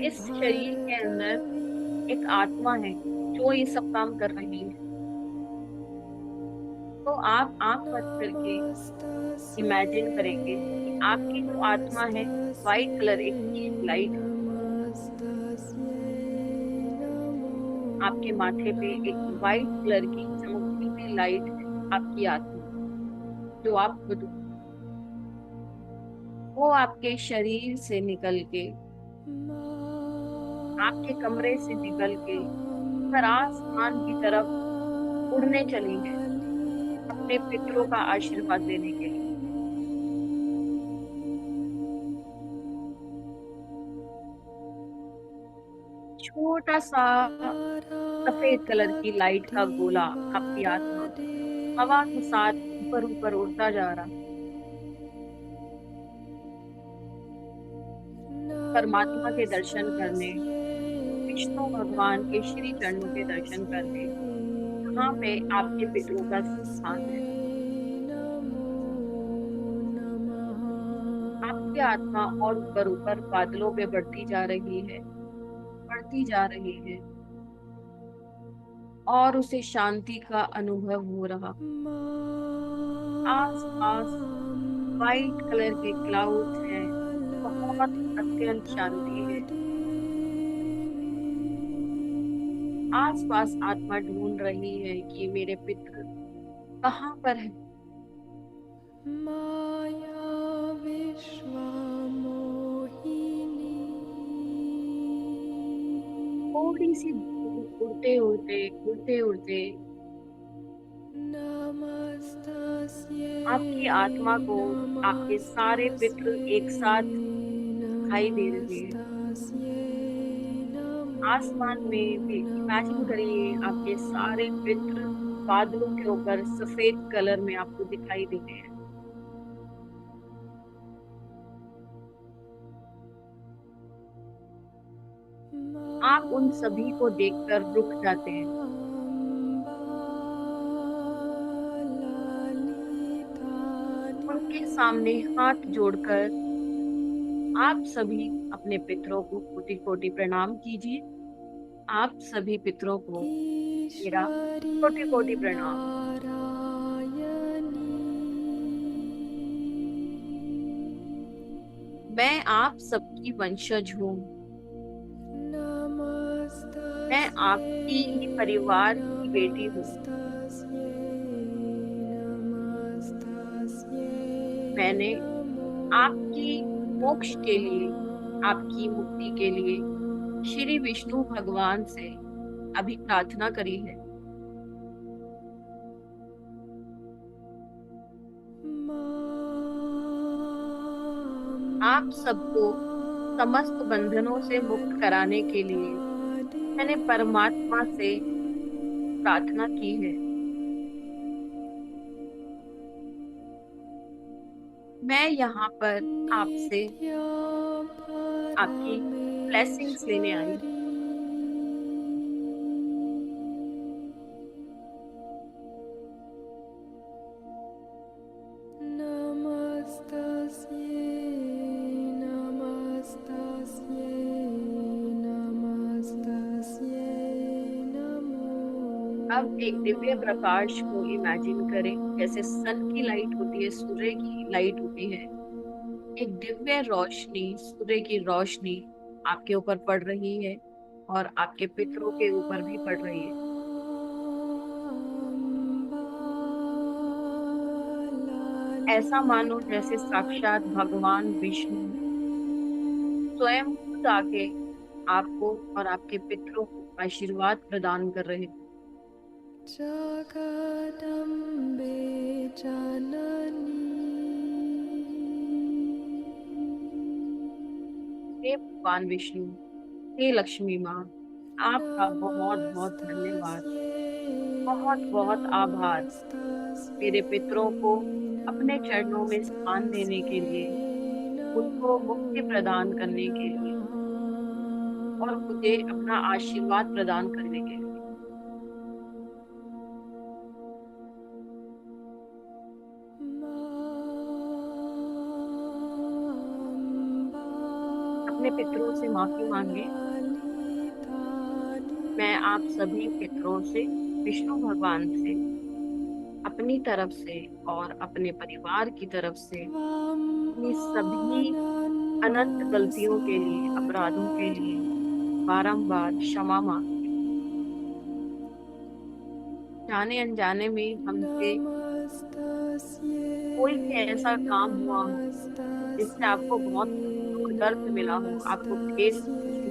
Speaker 1: इस शरीर के अंदर एक आत्मा है जो ये सब काम कर रही है। तो आप आंख बंद करके इमेजिन करेंगे कि आपकी जो आत्मा है, व्हाइट कलर एक लाइट है। आपके माथे पे एक व्हाइट कलर की चमकती हुई लाइट है, आपकी आत्मा जो आप खुद, वो आपके शरीर से निकल के, आपके कमरे से निकल के ऊपर आसमान की तरफ उड़ने चली है। अपने अपने पितरों का आशीर्वाद देने के लिए। छोटा सा सफेद कलर की लाइट का गोला आपकी आत्मा हवा के साथ ऊपर ऊपर उड़ता जा रहा, परमात्मा के दर्शन करने, विष्णु भगवान के श्री चरणों के दर्शन करने, यहाँ पे आपके पितरों का स्थान है। आपकी आत्मा और ऊपर ऊपर बादलों पे बढ़ती जा रही है, बढ़ती जा रही है, और उसे शांति का अनुभव हो रहा। आस पास वाइट कलर के क्लाउड्स हैं, बहुत अत्यंत शांति है। आस पास आत्मा ढूंढ रही है कि मेरे पितृ कहाँ पर है। थोड़ी सी उड़ते उड़ते उड़ते उड़ते आपकी आत्मा को आपके सारे पितृ एक साथ दिखाई दे रहे हैं। आसमान में भी इमेजिन करिए आपके सारे पितृ बादलों के ऊपर सफेद कलर में आपको दिखाई दे रहे हैं। आप उन सभी को देखकर रुक जाते हैं। उनके सामने हाथ जोड़कर आप सभी अपने पितरों को कोटि कोटि प्रणाम कीजिए। आप सभी पितरों को मेरा कोटि कोटि प्रणाम। मैं आप सबकी वंशज हूँ। मैं आपकी ही परिवार की बेटी हूँ। मैंने आपकी मोक्ष के लिए, आपकी मुक्ति के लिए श्री विष्णु भगवान से अभी प्रार्थना करी है। आप सबको समस्त बंधनों से मुक्त कराने के लिए मैंने परमात्मा से प्रार्थना की है। मैं यहाँ पर आपसे आपकी ब्लेसिंग्स लेने आई हूँ। अब एक दिव्य प्रकाश को इमेजिन करें, जैसे सन की लाइट होती है, सूर्य की लाइट होती है। एक दिव्य रोशनी, सूर्य की रोशनी आपके ऊपर पड़ रही है और आपके पितरों के ऊपर भी पड़ रही है। ऐसा मानो जैसे साक्षात भगवान विष्णु स्वयं खुद आके आपको और आपके पितरों को आशीर्वाद प्रदान कर रहे हैं। हे भगवान विष्णु, हे लक्ष्मी माँ, आपका बहुत बहुत धन्यवाद, बहुत बहुत आभार मेरे पितरों को अपने चरणों में स्थान देने के लिए, उनको मुक्ति प्रदान करने के लिए और मुझे अपना आशीर्वाद प्रदान करने के लिए। अपने पितरों से माफी मांगे। मैं आप सभी पितरों से, विष्णु भगवान से, अपनी तरफ से और अपने परिवार की तरफ से अपनी सभी अनंत गलतियों के लिए, अपराधों के लिए बारंबार क्षमा मांगते। जाने अनजाने में हमसे कोई भी ऐसा काम हुआ हो जिससे आपको बहुत दुख दर्द मिला हो, आपको ठेस पहुंची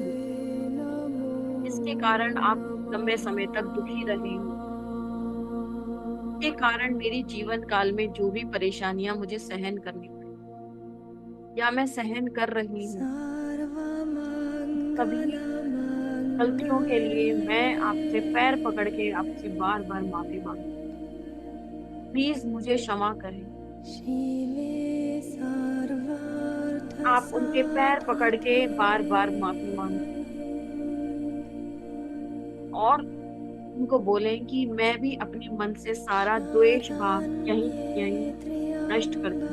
Speaker 1: हो, जिसके कारण आप लंबे समय तक दुखी रहे हो, जिसके कारण मेरी जीवन काल में जो भी परेशानियां मुझे सहन करनी पड़ी या मैं सहन कर रही हूँ, सभी गलतियों के लिए मैं आपसे पैर पकड़ के आपसे बार बार माफी मांगती हूँ। प्लीज मुझे क्षमा करें। आप उनके पैर पकड़ के बार बार माफी मांगें और उनको बोलें कि मैं भी अपने मन से सारा द्वेष भाव यहीं यहीं नष्ट कर दूं।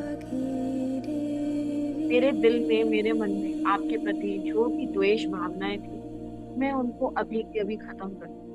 Speaker 1: मेरे दिल में, मेरे मन में आपके प्रति जो भी द्वेष भावनाएं थी, मैं उनको अभी के अभी खत्म कर दूं।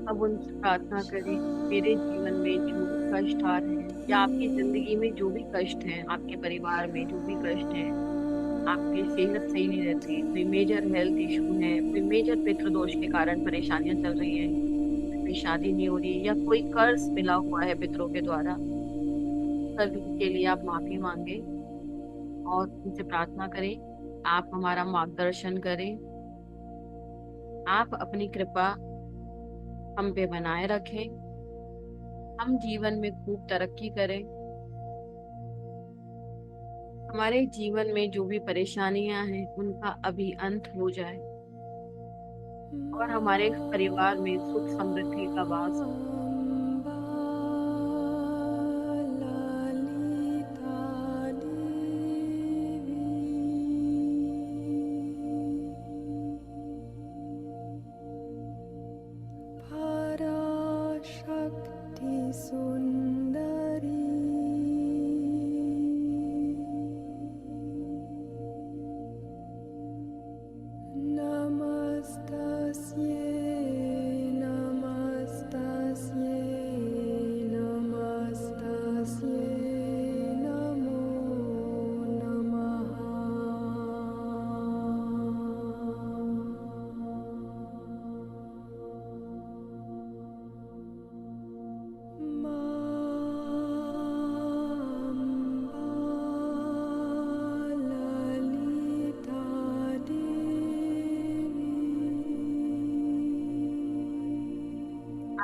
Speaker 1: अब उनसे प्रार्थना करें, मेरे जीवन में जो भी कष्ट आ रहे हैं या आपकी जिंदगी में जो भी कष्ट हैं, आपके परिवार में जो भी कष्ट है, आपकी सेहत सही नहीं रहती, कोई मेजर हेल्थ इशू है, कोई मेजर पितृदोष के कारण परेशानियां चल रही हैं, कोई शादी नहीं हो रही या कोई कर्ज मिला हुआ है पितरों के द्वारा, सभी के लिए आप माफी मांगे और उनसे प्रार्थना करें, आप हमारा मार्गदर्शन करें, आप अपनी कृपा हम पे बनाए रखें, हम जीवन में खूब तरक्की करें, हमारे जीवन में जो भी परेशानियां हैं उनका अभी अंत हो जाए और हमारे परिवार में सुख समृद्धि का वास हो।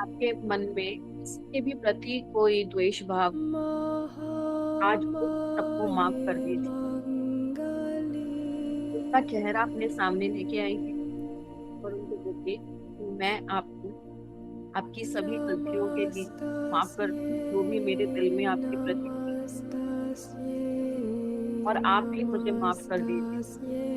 Speaker 1: आपके मन में किसी भी प्रति कोई द्वेष भाव आज उस सबको माफ कर दीजिए, उनका चेहरा अपने सामने लेके आएंगे और उनको बोलिए कि मैं आपको आपकी सभी गलतियों के लिए माफ करती हूँ, जो भी मेरे दिल में आपके प्रति थी, और आप भी मुझे माफ कर दीजिए।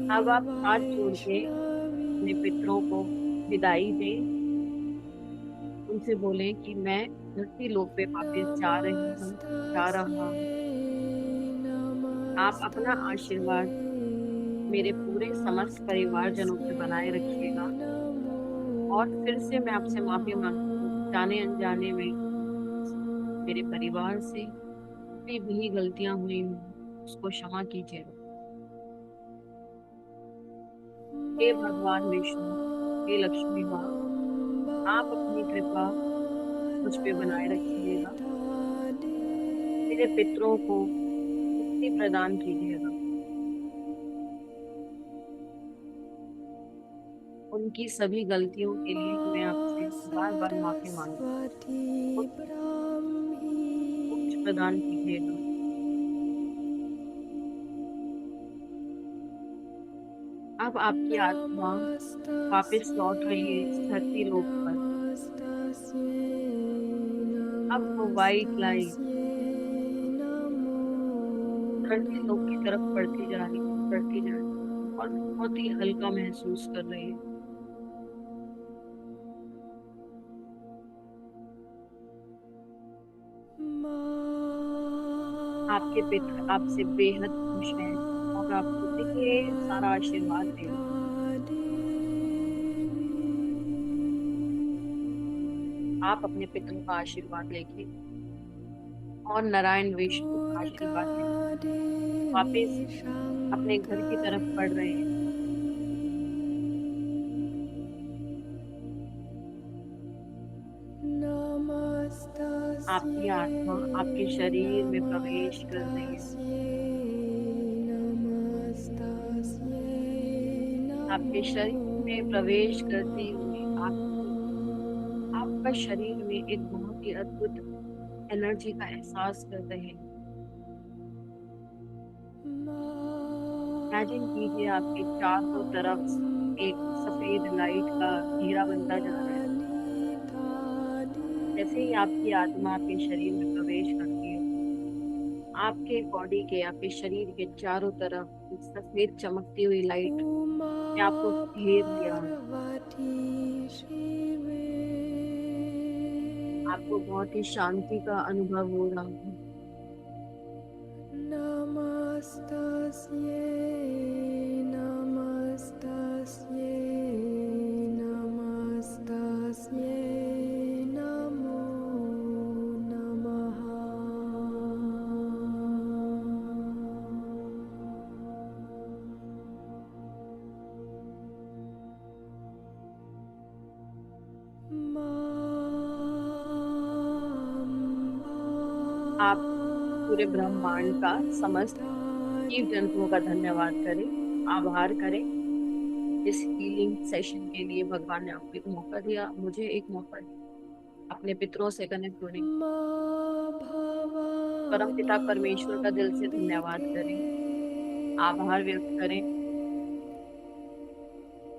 Speaker 1: अब आप हाथ जोड़ के अपने पितरों को विदाई दें, उनसे बोलें कि मैं धरती लोक पे वापस जा रही हूँ, जा रहा हूँ। आप अपना आशीर्वाद मेरे पूरे समस्त परिवारजनों पे बनाए रखिएगा। और फिर से मैं आपसे माफी मांगती हूँ, जाने अनजाने में मेरे परिवार से भी गलतियां हुई हूँ, उसको क्षमा कीजिएगा। हे भगवान विष्णु, हे लक्ष्मी माँ, आप अपनी कृपा मुझ पे बनाए रखिएगा। मेरे पितरों को मुक्ति प्रदान कीजिएगा। उनकी सभी गलतियों के लिए मैं आपसे बार बार माफी मांगती हूँ। मोक्ष प्रदान कीजिएगा। अब आपकी आत्मा वापस लौट रही है इस धरती लोक पर। अब वो वाइट लाइट धरती लोक की तरफ बढ़ती जा रही, बढ़ती जा रही और बहुत ही हल्का महसूस कर रही है। आपके पिता आपसे बेहद खुश हैं और आपको ढेर सारा आशीर्वाद दे रहे हैं। आप अपने पितरों का आशीर्वाद लेके और नारायण विष्णु का आशीर्वाद लेके वापस अपने घर की तरफ बढ़ रहे हैं। आपकी आत्मा आपके शरीर में प्रवेश कर रही है। आपके शरीर में प्रवेश करते हुए आपका शरीर में एक बहुत ही अद्भुत एनर्जी का एहसास कर रहे हैं। इमेजिन कीजिए आपके चारों तरफ एक सफेद लाइट का घेरा बनता जा रहा है। जैसे ही आपकी आत्मा आपके शरीर में प्रवेश करती है, आपके बॉडी के, आपके शरीर के चारों तरफ एक सफेद चमकती हुई लाइट ने आपको घेर लिया है। आपको बहुत ही शांति का अनुभव हो रहा है। आप पूरे ब्रह्मांड का समस्त जीव जंतुओं का धन्यवाद करें, आभार करें। इस हीलिंग सेशन के लिए भगवान ने आपको एक मौका दिया, मुझे एक मौका दिया अपने पितरों से कनेक्ट होने। परम पिता परमेश्वर का दिल से धन्यवाद करें, आभार व्यक्त करें,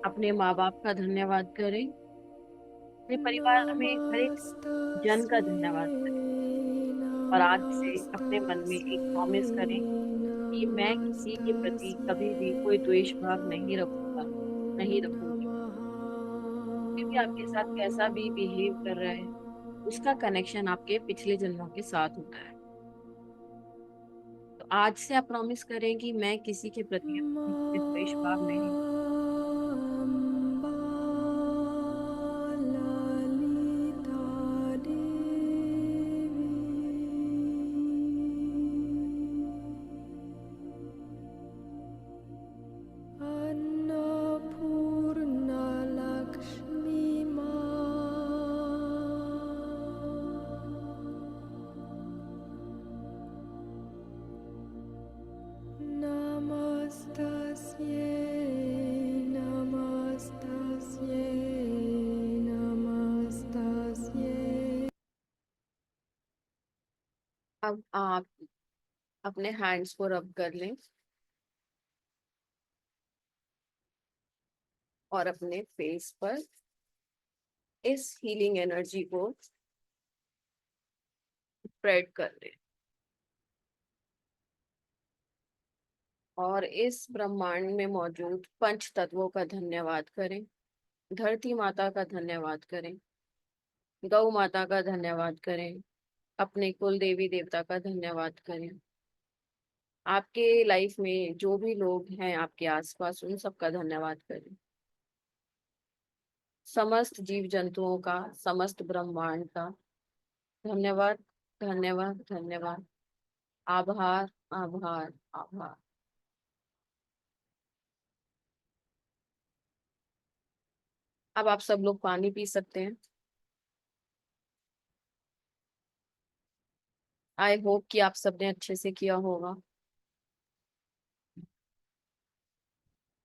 Speaker 1: अपने माँ बाप का धन्यवाद करें, अपने परिवार में हर एक जन का धन्यवाद करें। और आज से अपने मन में एक प्रॉमिस करें कि मैं किसी के प्रति कभी भी कोई द्वेष भाव नहीं रखूंगा, नहीं रखूंगी। कोई भी आपके साथ कैसा भी बिहेव कर रहा है, उसका कनेक्शन आपके पिछले जन्मों के साथ होता है। तो आज से आप प्रॉमिस करें कि मैं किसी के प्रति द्वेष भाव नहीं। अब आप अपने हैंड्स को रब कर लें और अपने फेस पर इस हीलिंग एनर्जी को स्प्रेड कर लें। और इस ब्रह्मांड में मौजूद पंच तत्वों का धन्यवाद करें। धरती माता का धन्यवाद करें, गौ माता का धन्यवाद करें, अपने कुल देवी देवता का धन्यवाद करें। आपके लाइफ में जो भी लोग हैं आपके आसपास, उन सब का धन्यवाद करें। समस्त जीव जंतुओं का, समस्त ब्रह्मांड का धन्यवाद, धन्यवाद, धन्यवाद। आभार, आभार, आभार। अब आप सब लोग पानी पी सकते हैं। आई होप कि आप सबने अच्छे से किया होगा।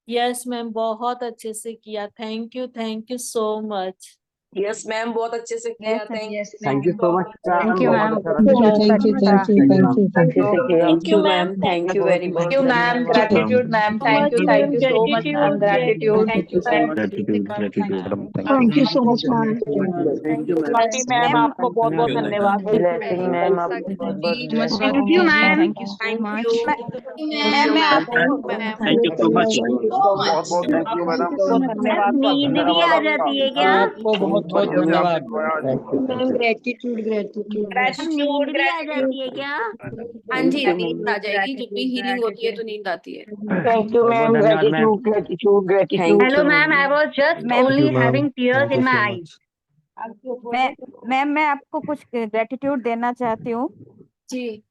Speaker 9: यस मैम, बहुत अच्छे से किया। Thank you so much.
Speaker 10: Yes ma'am, बहुत अच्छे से किया।
Speaker 6: Thank you so much
Speaker 7: Thank you,
Speaker 6: बहुत
Speaker 7: ma'am.
Speaker 6: अच्छा
Speaker 7: Thank you,
Speaker 6: लगा। अच्छे से किया।
Speaker 10: Thank you ma'am, thank you very much.
Speaker 3: Gratitude, ma'am. Thank you so much, ma'am. Gratitude.
Speaker 5: Thank you so much, ma'am.
Speaker 6: Thank you
Speaker 10: Swati ma'am, आपको बहुत बहुत धन्यवाद।
Speaker 6: ब्लेसिंग मैम, आपको बहुत बहुत
Speaker 7: Thank you, ma'am.
Speaker 1: Thank you so much.
Speaker 2: Ma'am मैं आपको
Speaker 4: thank you so much.
Speaker 5: बहुत बहुत थैंक यू मैडम।
Speaker 10: बहुत धन्यवाद।
Speaker 7: नींद भी आ जाती है क्या?
Speaker 5: आपको बहुत बहुत धन्यवाद।
Speaker 3: Ma'am, gratitude, gratitude.
Speaker 7: नींद भी आ जाती है क्या?
Speaker 1: हाँ जी, नींद आ जाएगी। जब भी हीलिंग होती है तो नींद आती है।
Speaker 3: Thank you, ma'am. Gratitude, gratitude.
Speaker 7: Hello, ma'am. I was just only having tears in my eyes.
Speaker 11: Ma'am मैं आपको कुछ ग्रेटिट्यूड देना चाहती हूँ।
Speaker 1: जी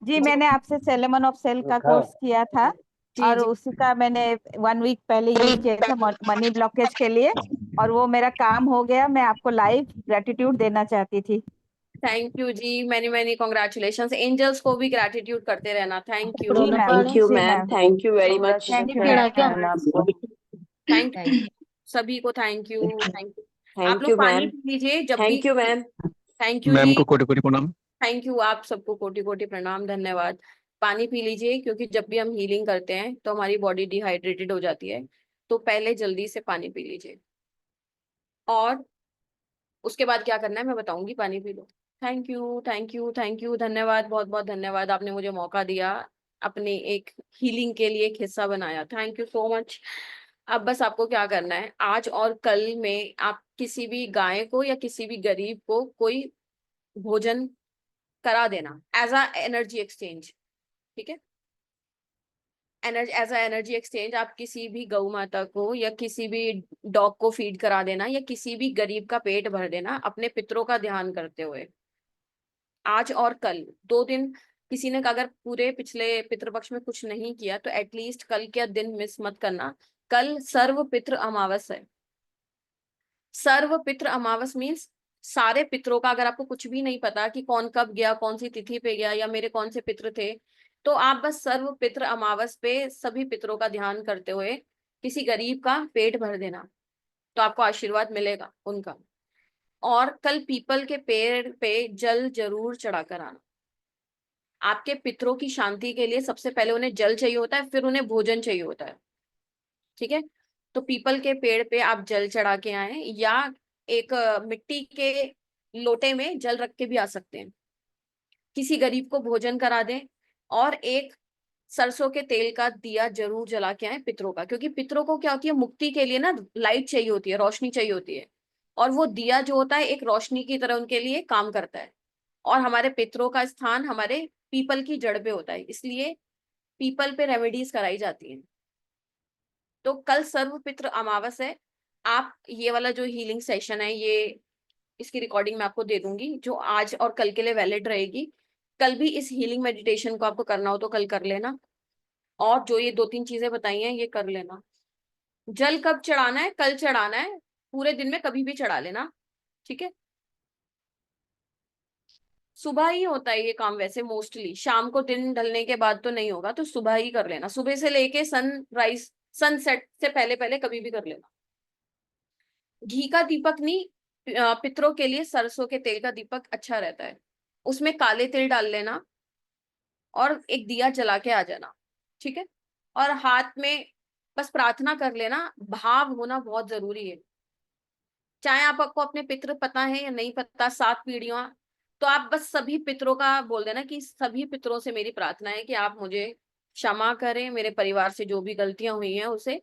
Speaker 11: जी मैंने आपसे सेलेमन ऑफ सेल का कोर्स किया था
Speaker 1: जी
Speaker 11: और
Speaker 1: जी।
Speaker 11: उसी का मैंने 1 वीक पहले यूज किया था मनी ब्लॉकेज के लिए और वो मेरा काम हो गया। मैं आपको लाइव ग्रेटिट्यूड देना चाहती थी।
Speaker 1: थैंक यू जी, मैनी मैनी कॉन्ग्रेचुलेशंस। एंजल्स को भी ग्रेटिट्यूड करते रहना। थैंक यू,
Speaker 11: जी मैम।
Speaker 10: थैंक यू
Speaker 11: जी
Speaker 10: ma'am, thank you very much.
Speaker 1: Thank you सभी को। Thank you, thank you. आप
Speaker 10: थैंक
Speaker 1: लोग
Speaker 10: यू
Speaker 1: पानी
Speaker 10: मैम,
Speaker 1: पी लीजिए जब भी।
Speaker 10: Thank you ma'am.
Speaker 1: Thank you
Speaker 4: ma'am
Speaker 1: जी,
Speaker 4: को कोटि कोटि प्रणाम।
Speaker 1: Thank you. आप सबको कोटि कोटि प्रणाम, धन्यवाद। पानी पी लीजिए क्योंकि जब भी हम हीलिंग करते हैं तो हमारी बॉडी डिहाइड्रेटेड हो जाती है, तो पहले जल्दी से पानी पी लीजिए और उसके बाद क्या करना है मैं बताऊंगी। पानी P low. Thank you, thank you, thank you, धन्यवाद, बहुत बहुत धन्यवाद। आपने मुझे मौका दिया, अपने एक हीलिंग के लिए एक हिस्सा बनाया। Thank you so much. अब बस आपको क्या करना है, आज और कल में आप किसी भी गाय को या किसी भी गरीब को कोई भोजन करा देना एज अ एनर्जी एक्सचेंज। ठीक है, एज अ एनर्जी एक्सचेंज आप किसी भी गौ माता को या किसी भी डॉग को फीड करा देना या किसी भी गरीब का पेट भर देना, अपने पितरों का ध्यान करते हुए। आज और कल 2 दिन, किसी ने अगर पूरे पिछले पितृपक्ष में कुछ नहीं किया तो एटलीस्ट कल के दिन मिस मत करना। कल सर्व पितृ अमावस है। सर्व पितृ अमावस मीन्स सारे पितरों का, अगर आपको कुछ भी नहीं पता कि कौन कब गया, कौन सी तिथि पे गया या मेरे कौन से पितृ थे, तो आप बस सर्व पितृ अमावस पे सभी पितरों का ध्यान करते हुए किसी गरीब का पेट भर देना, तो आपको आशीर्वाद मिलेगा उनका। और कल पीपल के पेड़ पे जल जरूर चढ़ा कर आना। आपके पितरों की शांति के लिए सबसे पहले उन्हें जल चाहिए होता है, फिर उन्हें भोजन चाहिए होता है। ठीक है, तो पीपल के पेड़ पे आप जल चढ़ा के आए या एक मिट्टी के लोटे में जल रख के भी आ सकते हैं। किसी गरीब को भोजन करा दें और एक सरसों के तेल का दिया जरूर जला के आए पितरों का, क्योंकि पितरों को क्या होती है, मुक्ति के लिए ना लाइट चाहिए होती है, रोशनी चाहिए होती है, और वो दिया जो होता है एक रोशनी की तरह उनके लिए काम करता है। और हमारे पितरों का स्थान हमारे पीपल की जड़ पे होता है, इसलिए पीपल पे रेमेडीज कराई जाती हैं। तो कल सर्व पितृ अमावस है। आप ये वाला जो हीलिंग सेशन है, ये इसकी रिकॉर्डिंग मैं आपको दे दूंगी, जो आज और कल के लिए वैलिड रहेगी। कल भी इस हीलिंग मेडिटेशन को आपको करना हो तो कल कर लेना, और जो ये 2-3 चीजें बताई हैं ये कर लेना। जल कब चढ़ाना है? कल चढ़ाना है, पूरे दिन में कभी भी चढ़ा लेना। ठीक है, सुबह ही होता है ये काम वैसे मोस्टली, शाम को दिन ढलने के बाद तो नहीं होगा, तो सुबह ही कर लेना। सुबह से लेके सनराइज, सनसेट से पहले पहले कभी भी कर लेना। घी का दीपक नहीं, पितरों के लिए सरसों के तेल का दीपक अच्छा रहता है, उसमें काले तिल डाल लेना और एक दिया जला के आ जाना। ठीक है, और हाथ में बस प्रार्थना कर लेना। भाव होना बहुत जरूरी है। चाहे आपको अपने पितृ पता है या नहीं पता, 7 पीढ़ियां, तो आप बस सभी पितरों का बोल देना कि सभी पितरों से मेरी प्रार्थना है कि आप मुझे क्षमा करें, मेरे परिवार से जो भी गलतियां हुई हैं उसे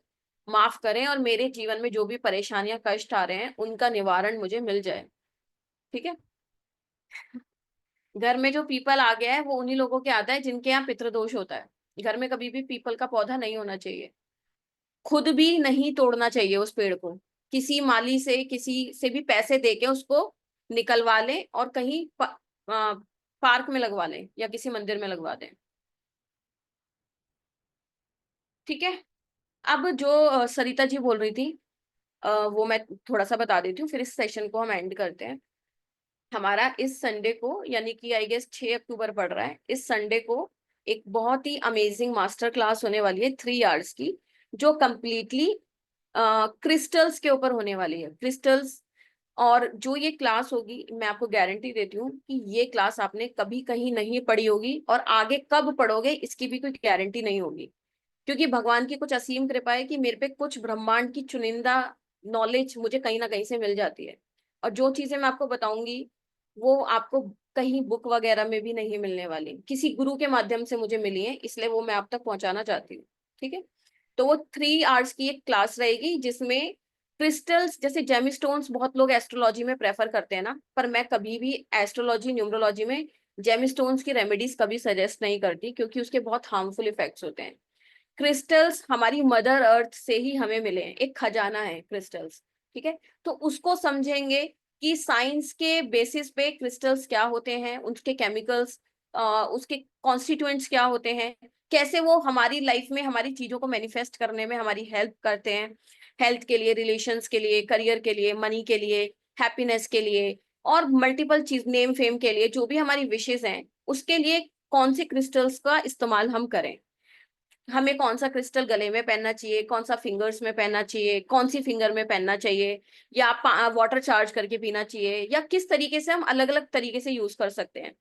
Speaker 1: माफ करें, और मेरे जीवन में जो भी परेशानियां कष्ट आ रहे हैं उनका निवारण मुझे मिल जाए। ठीक है। घर में जो पीपल आ गया है वो उन्हीं लोगों के आता है जिनके यहाँ पितृदोष होता है। घर में कभी भी पीपल का पौधा नहीं होना चाहिए। खुद भी नहीं तोड़ना चाहिए उस पेड़ को। किसी माली से, किसी से भी पैसे देके उसको निकलवा लें और कहीं पार्क में लगवा लें या किसी मंदिर में लगवा दें। ठीक है। अब जो सरिता जी बोल रही थी वो मैं थोड़ा सा बता देती हूँ, फिर इस सेशन को हम एंड करते हैं। हमारा इस संडे को, यानी कि आई गेस 6 अक्टूबर पड़ रहा है, इस संडे को एक बहुत ही अमेजिंग मास्टर क्लास होने वाली है 3 आवर्स की, जो कंप्लीटली क्रिस्टल्स के ऊपर होने वाली है। क्रिस्टल्स। और जो ये क्लास होगी, मैं आपको गारंटी देती हूँ कि ये क्लास आपने कभी कहीं नहीं पढ़ी होगी, और आगे कब पढ़ोगे इसकी भी कोई गारंटी नहीं होगी। क्योंकि भगवान की कुछ असीम कृपा है कि मेरे पे कुछ ब्रह्मांड की चुनिंदा नॉलेज मुझे कहीं ना कहीं से मिल जाती है, और जो चीजें मैं आपको बताऊंगी वो आपको कहीं बुक वगैरह में भी नहीं मिलने वाली, किसी गुरु के माध्यम से मुझे मिली है, इसलिए वो मैं आप तक पहुंचाना चाहती हूँ। ठीक है। तो वो 3 आवर्स की एक क्लास रहेगी जिसमें क्रिस्टल्स, जैसे जेमिस्टोन्स बहुत लोग एस्ट्रोलॉजी में प्रेफर करते हैं ना, पर मैं कभी भी एस्ट्रोलॉजी न्यूमरोलॉजी में जेमिस्टोन्स की रेमेडीज कभी सजेस्ट नहीं करती, क्योंकि उसके बहुत हार्मफुल इफेक्ट्स होते हैं। क्रिस्टल्स हमारी मदर अर्थ से ही हमें मिले हैं, एक खजाना है क्रिस्टल्स। ठीक है। तो उसको समझेंगे कि साइंस के बेसिस पे क्रिस्टल्स क्या होते हैं, उसके केमिकल्स, उसके कॉन्स्टिट्यूएंट्स क्या होते हैं, कैसे वो हमारी लाइफ में हमारी चीजों को मैनिफेस्ट करने में हमारी हेल्प करते हैं, हेल्थ के लिए, रिलेशंस के लिए, करियर के लिए, मनी के लिए, हैप्पीनेस के लिए, और मल्टीपल चीज, नेम फेम के लिए, जो भी हमारी विशेष हैं उसके लिए कौन से क्रिस्टल्स का इस्तेमाल हम करें। हमें कौन सा क्रिस्टल गले में पहनना चाहिए, कौन सा फिंगर्स में पहनना चाहिए, कौन सी फिंगर में पहनना चाहिए, या वाटर चार्ज करके पीना चाहिए, या किस तरीके से हम अलग अलग तरीके से यूज कर सकते हैं।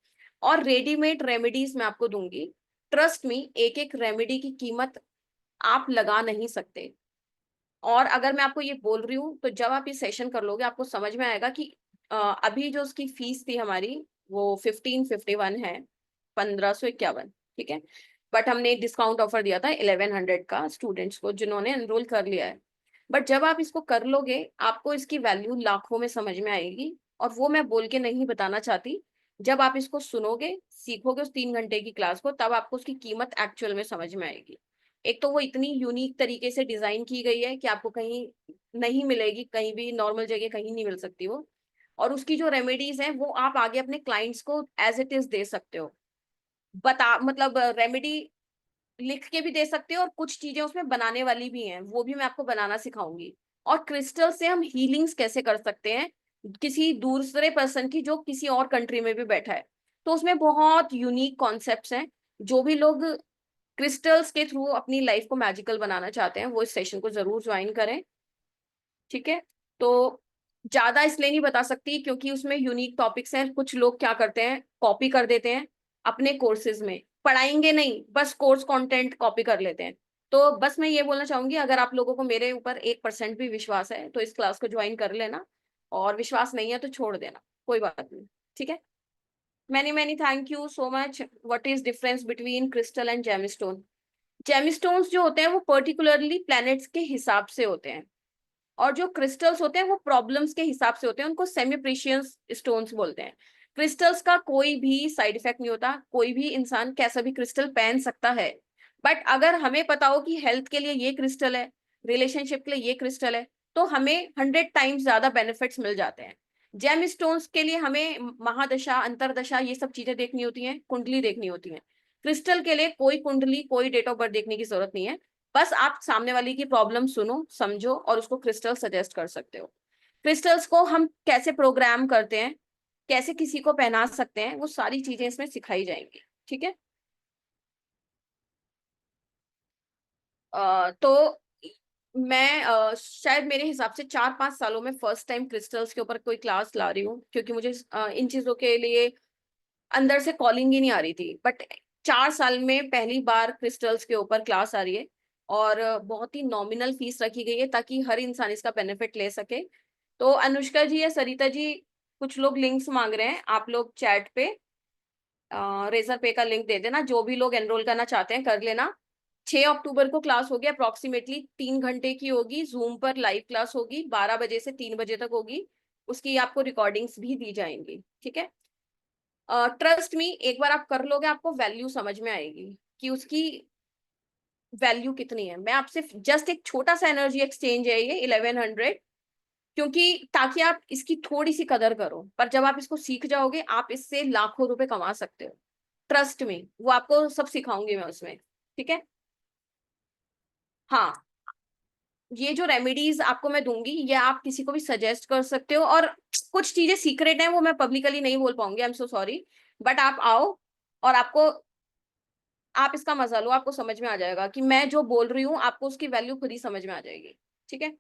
Speaker 1: और रेडीमेड रेमेडीज मैं आपको दूंगी। ट्रस्ट मी, एक एक रेमेडी की कीमत आप लगा नहीं सकते। और अगर मैं आपको ये बोल रही हूँ तो जब आप ये सेशन कर लोगे आपको समझ में आएगा कि अभी जो उसकी फीस थी हमारी वो 1551 है, 1551। ठीक है। बट हमने डिस्काउंट ऑफर दिया था 1100 का स्टूडेंट्स को जिन्होंने एनरोल कर लिया है। बट जब आप इसको कर लोगे आपको इसकी वैल्यू लाखों में समझ में आएगी, और वो मैं बोल के नहीं बताना चाहती। जब आप इसको सुनोगे, सीखोगे उस 3 घंटे की क्लास को, तब आपको उसकी कीमत एक्चुअल में समझ में आएगी। एक तो वो इतनी यूनिक तरीके से डिजाइन की गई है कि आपको कहीं नहीं मिलेगी, कहीं भी नॉर्मल जगह कहीं नहीं मिल सकती वो। और उसकी जो रेमेडीज हैं वो आप आगे अपने क्लाइंट्स को एज इट इज दे सकते हो। मतलब रेमेडी लिख के भी दे सकते हो, और कुछ चीजें उसमें बनाने वाली भी हैं, वो भी मैं आपको बनाना सिखाऊंगी। और क्रिस्टल से हम हीलिंग्स कैसे कर सकते हैं किसी दूसरे पर्सन की जो किसी और कंट्री में भी बैठा है। तो उसमें बहुत यूनिक कॉन्सेप्ट्स हैं। जो भी लोग क्रिस्टल्स के थ्रू अपनी लाइफ को मैजिकल बनाना चाहते हैं वो इस सेशन को जरूर ज्वाइन करें। ठीक है। तो ज्यादा इसलिए नहीं बता सकती क्योंकि उसमें यूनिक टॉपिक्स हैं। कुछ लोग क्या करते हैं, कॉपी कर देते हैं अपने कोर्सेज में, पढ़ाएंगे नहीं, बस कोर्स कंटेंट कॉपी कर लेते हैं। तो बस मैं ये बोलना चाहूंगी, अगर आप लोगों को मेरे ऊपर 1% भी विश्वास है तो इस क्लास को ज्वाइन कर लेना, और विश्वास नहीं है तो छोड़ देना, कोई बात नहीं। ठीक है। Many thank you so much. What is difference between crystal and gemstone? Gemstones जो होते हैं वो पर्टिकुलरली प्लैनेट्स के हिसाब से होते हैं, और जो क्रिस्टल्स होते हैं वो प्रॉब्लम्स के हिसाब से होते हैं, उनको सेमी प्रीशियस स्टोन्स बोलते हैं। क्रिस्टल्स का कोई भी साइड इफेक्ट नहीं होता, कोई भी इंसान कैसा भी क्रिस्टल पहन सकता है। बट अगर हमें पता हो कि हेल्थ के लिए ये क्रिस्टल है, रिलेशनशिप के लिए ये क्रिस्टल है, तो हमें 100 टाइम्स ज्यादा बेनिफिट्स मिल जाते हैं। जेम स्टोन्स के लिए हमें महादशा, अंतरदशा, ये सब चीजें देखनी होती हैं, कुंडली देखनी होती है। क्रिस्टल के लिए कोई कुंडली, कोई डेट ऑफ बर्थ देखने की जरूरत नहीं है। बस आप सामने वाले की प्रॉब्लम सुनो, समझो, और उसको क्रिस्टल सजेस्ट कर सकते हो। क्रिस्टल्स को हम कैसे प्रोग्राम करते हैं, कैसे किसी को पहना सकते हैं, वो सारी चीजें इसमें सिखाई जाएंगी। ठीक है। तो मैं शायद मेरे हिसाब से 4-5 सालों में फर्स्ट टाइम क्रिस्टल्स के ऊपर कोई क्लास ला रही हूँ, क्योंकि मुझे इन चीजों के लिए अंदर से कॉलिंग ही नहीं आ रही थी। बट 4 साल में पहली बार क्रिस्टल्स के ऊपर क्लास आ रही है, और बहुत ही नॉमिनल फीस रखी गई है ताकि हर इंसान इसका बेनिफिट ले सके। तो अनुष्का जी या सरिता जी, कुछ लोग लिंक्स मांग रहे हैं, आप लोग चैट पे रेजर पे का लिंक दे देना। जो भी लोग एनरोल करना चाहते हैं कर लेना। 6 अक्टूबर को क्लास होगी, अप्रोक्सीमेटली 3 घंटे की होगी। जूम पर लाइव क्लास होगी, 12 बजे से 3 बजे तक होगी। उसकी आपको रिकॉर्डिंग्स भी दी जाएंगी, ठीक है। ट्रस्ट मी, एक बार आप कर लोगे आपको वैल्यू समझ में आएगी कि उसकी वैल्यू कितनी है। मैं आपसे जस्ट एक छोटा सा एनर्जी एक्सचेंज है ये 1100, क्योंकि ताकि आप इसकी थोड़ी सी कदर करो, पर जब आप इसको सीख जाओगे आप इससे लाखों रुपए कमा सकते हो। ट्रस्ट में, वो आपको सब सिखाऊंगी मैं उसमें, ठीक है। हाँ, ये जो रेमेडीज आपको मैं दूंगी ये आप किसी को भी सजेस्ट कर सकते हो, और कुछ चीजें सीक्रेट हैं वो मैं पब्लिकली नहीं बोल पाऊंगी, I am so sorry. But आप आओ और आप इसका मजा लो, आपको समझ में आ जाएगा कि मैं जो बोल रही हूँ आपको उसकी वैल्यू खुद ही समझ में आ जाएगी, ठीक है।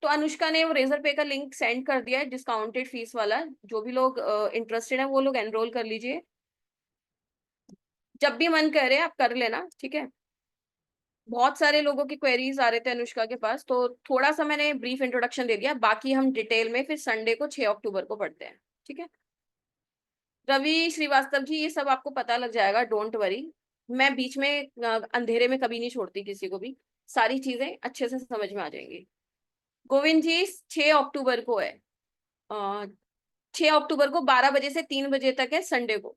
Speaker 1: तो अनुष्का ने वो रेजर पे का लिंक सेंड कर दिया है, डिस्काउंटेड फीस वाला। जो भी लोग इंटरेस्टेड है वो लोग एनरोल कर लीजिए, जब भी मन करे आप कर लेना, ठीक है। बहुत सारे लोगों की क्वेरीज आ रहे थे अनुष्का के पास, तो थोड़ा सा मैंने ब्रीफ इंट्रोडक्शन दे दिया, बाकी हम डिटेल में फिर संडे को 6 अक्टूबर को पढ़ते हैं, ठीक है। रवि श्रीवास्तव जी, ये सब आपको पता लग जाएगा, डोंट वरी। मैं बीच में अंधेरे में कभी नहीं छोड़ती किसी को भी, सारी चीजें अच्छे से समझ में आ जाएंगी। गोविंद जी, 6 अक्टूबर को है, 6 अक्टूबर को 12 बजे से 3 बजे तक है, संडे को।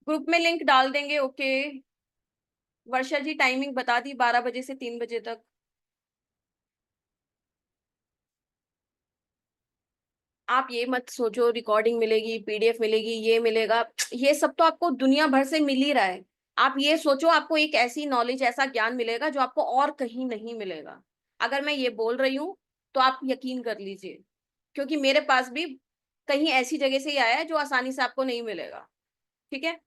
Speaker 1: ग्रुप में लिंक डाल देंगे, ओके। वर्षा जी टाइमिंग बता दी, 12 बजे से 3 बजे तक। आप ये मत सोचो रिकॉर्डिंग मिलेगी, पीडीएफ मिलेगी, ये मिलेगा, ये सब तो आपको दुनिया भर से मिल ही रहा है। आप ये सोचो आपको एक ऐसी नॉलेज, ऐसा ज्ञान मिलेगा जो आपको और कहीं नहीं मिलेगा। अगर मैं ये बोल रही हूँ तो आप यकीन कर लीजिए, क्योंकि मेरे पास भी कहीं ऐसी जगह से ही आया है जो आसानी से आपको नहीं मिलेगा, ठीक है।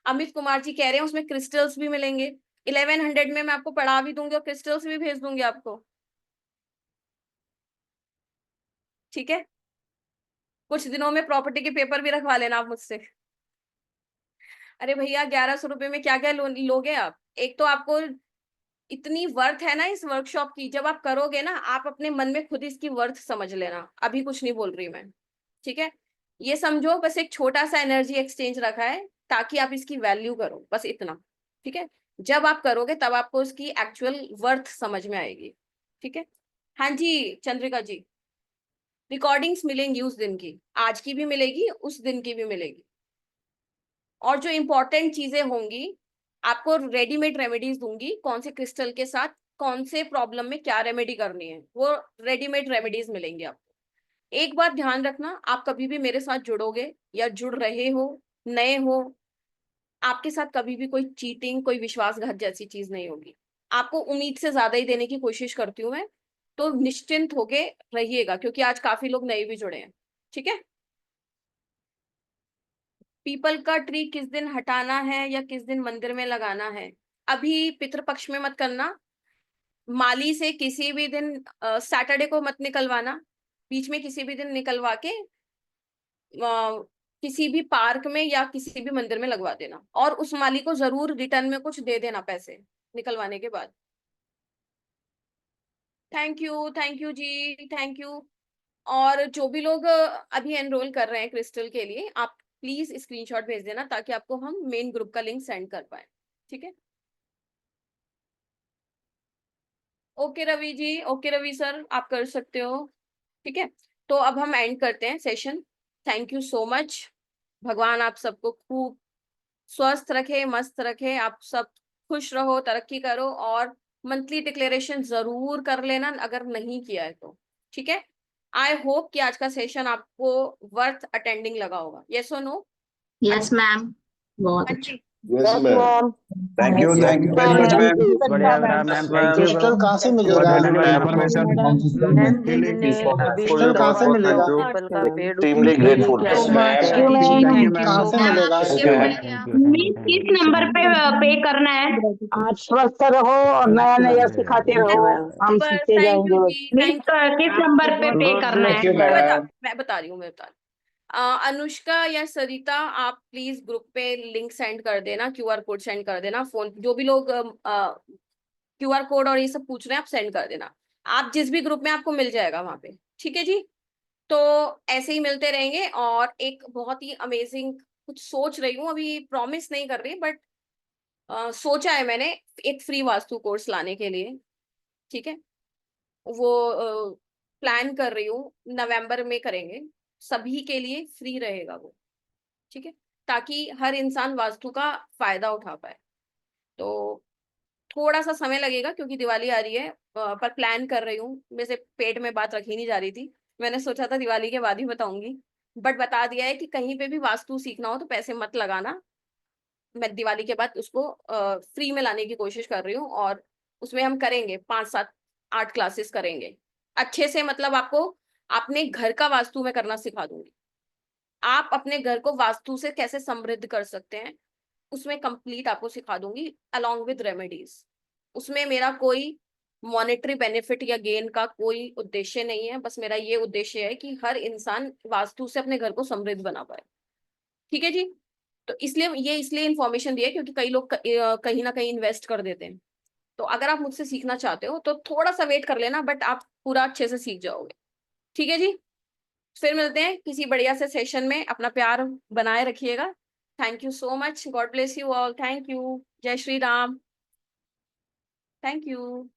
Speaker 1: अमित कुमार जी कह रहे हैं उसमें क्रिस्टल्स भी मिलेंगे। 1100 में मैं आपको पढ़ा भी दूंगी और क्रिस्टल्स भी भेज दूंगी आपको, ठीक है। कुछ दिनों में प्रॉपर्टी के पेपर भी रखवा लेना आप मुझसे। अरे भैया 1100 रुपए में क्या क्या लोगे आप। एक तो आपको इतनी वर्थ है ना इस वर्कशॉप की, जब आप करोगे ना आप अपने मन में खुद इसकी वर्थ समझ लेना। अभी कुछ नहीं बोल रही मैं, ठीक है। ये समझो बस एक छोटा सा एनर्जी एक्सचेंज रखा है ताकि आप इसकी वैल्यू करो, बस इतना, ठीक है। जब आप करोगे तब आपको इसकी एक्चुअल वर्थ समझ में आएगी, ठीक है। हाँ जी चंद्रिका जी, रिकॉर्डिंग्स मिलेंगी उस दिन की, आज की भी मिलेगी, उस दिन की भी मिलेगी। और जो इम्पोर्टेंट चीजें होंगी आपको रेडीमेड रेमेडीज दूंगी, कौन से क्रिस्टल के साथ कौन से प्रॉब्लम में क्या रेमेडी करनी है, वो रेडीमेड रेमेडीज मिलेंगी आपको। एक बात ध्यान रखना, आप कभी भी मेरे साथ जुड़ोगे या जुड़ रहे हो, नए हो, आपके साथ कभी भी कोई चीटिंग, कोई विश्वासघात जैसी चीज नहीं होगी। आपको उम्मीद से ज्यादा ही देने की कोशिश करती हूँ मैं, तो निश्चिंत होके रहिएगा, क्योंकि आज काफी लोग नए भी जुड़े हैं, ठीक है। पीपल का ट्री किस दिन हटाना है या किस दिन मंदिर में लगाना है, अभी पितृपक्ष में मत करना। माली से किसी भी दिन सैटरडे को मत निकलवाना, बीच में किसी भी दिन निकलवा के किसी भी पार्क में या किसी भी मंदिर में लगवा देना, और उस माली को जरूर रिटर्न में कुछ दे देना पैसे निकलवाने के बाद। थैंक यू जी, थैंक यू। और जो भी लोग अभी एनरोल कर रहे हैं क्रिस्टल के लिए, आप प्लीज स्क्रीनशॉट भेज देना ताकि आपको हम मेन ग्रुप का लिंक सेंड कर पाए, ठीक है। Okay Ravi ji, okay Ravi sir, आप कर सकते हो, ठीक है। तो अब हम एंड करते हैं session. Thank you so much. भगवान आप सबको खूब स्वस्थ रखे, मस्त रखे, आप सब खुश रहो, तरक्की करो, और मंथली डिक्लेरेशन जरूर कर लेना अगर नहीं किया है तो, ठीक है। आई होप कि आज का सेशन आपको वर्थ अटेंडिंग लगा होगा, यस और नो।
Speaker 2: यस मैम, बहुत अच्छा।
Speaker 4: Yes ma'am,
Speaker 5: thank you very much ma'am.
Speaker 6: बढ़िया मैम, थैंक यू।
Speaker 5: क्रिस्टल कहाँ से मिलेगा
Speaker 10: मैम जितने अभी
Speaker 5: क्रिस्टल कहाँ से मिलेगा?
Speaker 10: पीपल का पेड़
Speaker 4: extremely grateful.
Speaker 5: Thank you ma'am, कहाँ से मिलेगा?
Speaker 2: किस नंबर पे पे करना है?
Speaker 10: आप स्वस्थ रहो और नया नया सिखाते रहो, हम सीखते
Speaker 1: थैंक यू
Speaker 10: जाएंगे।
Speaker 1: जी, थैंक यू।
Speaker 2: किस नंबर पे पे करना है?
Speaker 1: मैं बता रही हूँ, अनुष्का या सरिता, आप प्लीज ग्रुप पे लिंक सेंड कर देना, क्यूआर कोड सेंड कर देना, फोन जो भी लोग क्यूआर कोड और ये सब पूछ रहे हैं आप सेंड कर देना। आप जिस भी ग्रुप में आपको मिल जाएगा वहां पे, ठीक है जी। तो ऐसे ही मिलते रहेंगे, और एक बहुत ही अमेजिंग कुछ सोच रही हूँ, अभी प्रॉमिस नहीं कर रही, बट सोचा है मैंने एक फ्री वास्तु कोर्स लाने के लिए। ठीक है, वो प्लान कर रही हूँ, नवंबर में करेंगे, सभी के लिए फ्री रहेगा वो। ठीक है, ताकि हर इंसान वास्तु का फायदा उठा पाए। तो थोड़ा सा समय लगेगा क्योंकि दिवाली आ रही है, पर प्लान कर रही हूँ। वैसे पेट में बात रखी नहीं जा रही थी, मैंने सोचा था दिवाली के बाद ही बताऊंगी, बट बता दिया है कि कहीं पे भी वास्तु सीखना हो तो पैसे मत लगाना। मैं दिवाली के बाद उसको फ्री में लाने की कोशिश कर रही हूँ, और उसमें हम करेंगे 5 7 8 क्लासेस करेंगे अच्छे से। मतलब आपको अपने घर का वास्तु में करना सिखा दूंगी, आप अपने घर को वास्तु से कैसे समृद्ध कर सकते हैं उसमें कंप्लीट आपको सिखा दूंगी, अलोंग विद रेमेडीज। उसमें मेरा कोई मॉनेटरी बेनिफिट या गेन का कोई उद्देश्य नहीं है, बस मेरा ये उद्देश्य है कि हर इंसान वास्तु से अपने घर को समृद्ध बना पाए। ठीक है जी, तो इसलिए इंफॉर्मेशन दी है क्योंकि कई लोग कहीं ना कहीं इन्वेस्ट कर देते हैं। तो अगर आप मुझसे सीखना चाहते हो तो थोड़ा सा वेट कर लेना, बट आप पूरा अच्छे से सीख जाओगे। ठीक है जी, फिर मिलते हैं किसी बढ़िया से सेशन में। अपना प्यार बनाए रखिएगा। Thank you so much, God bless you all, thank you, जय श्री राम, थैंक यू।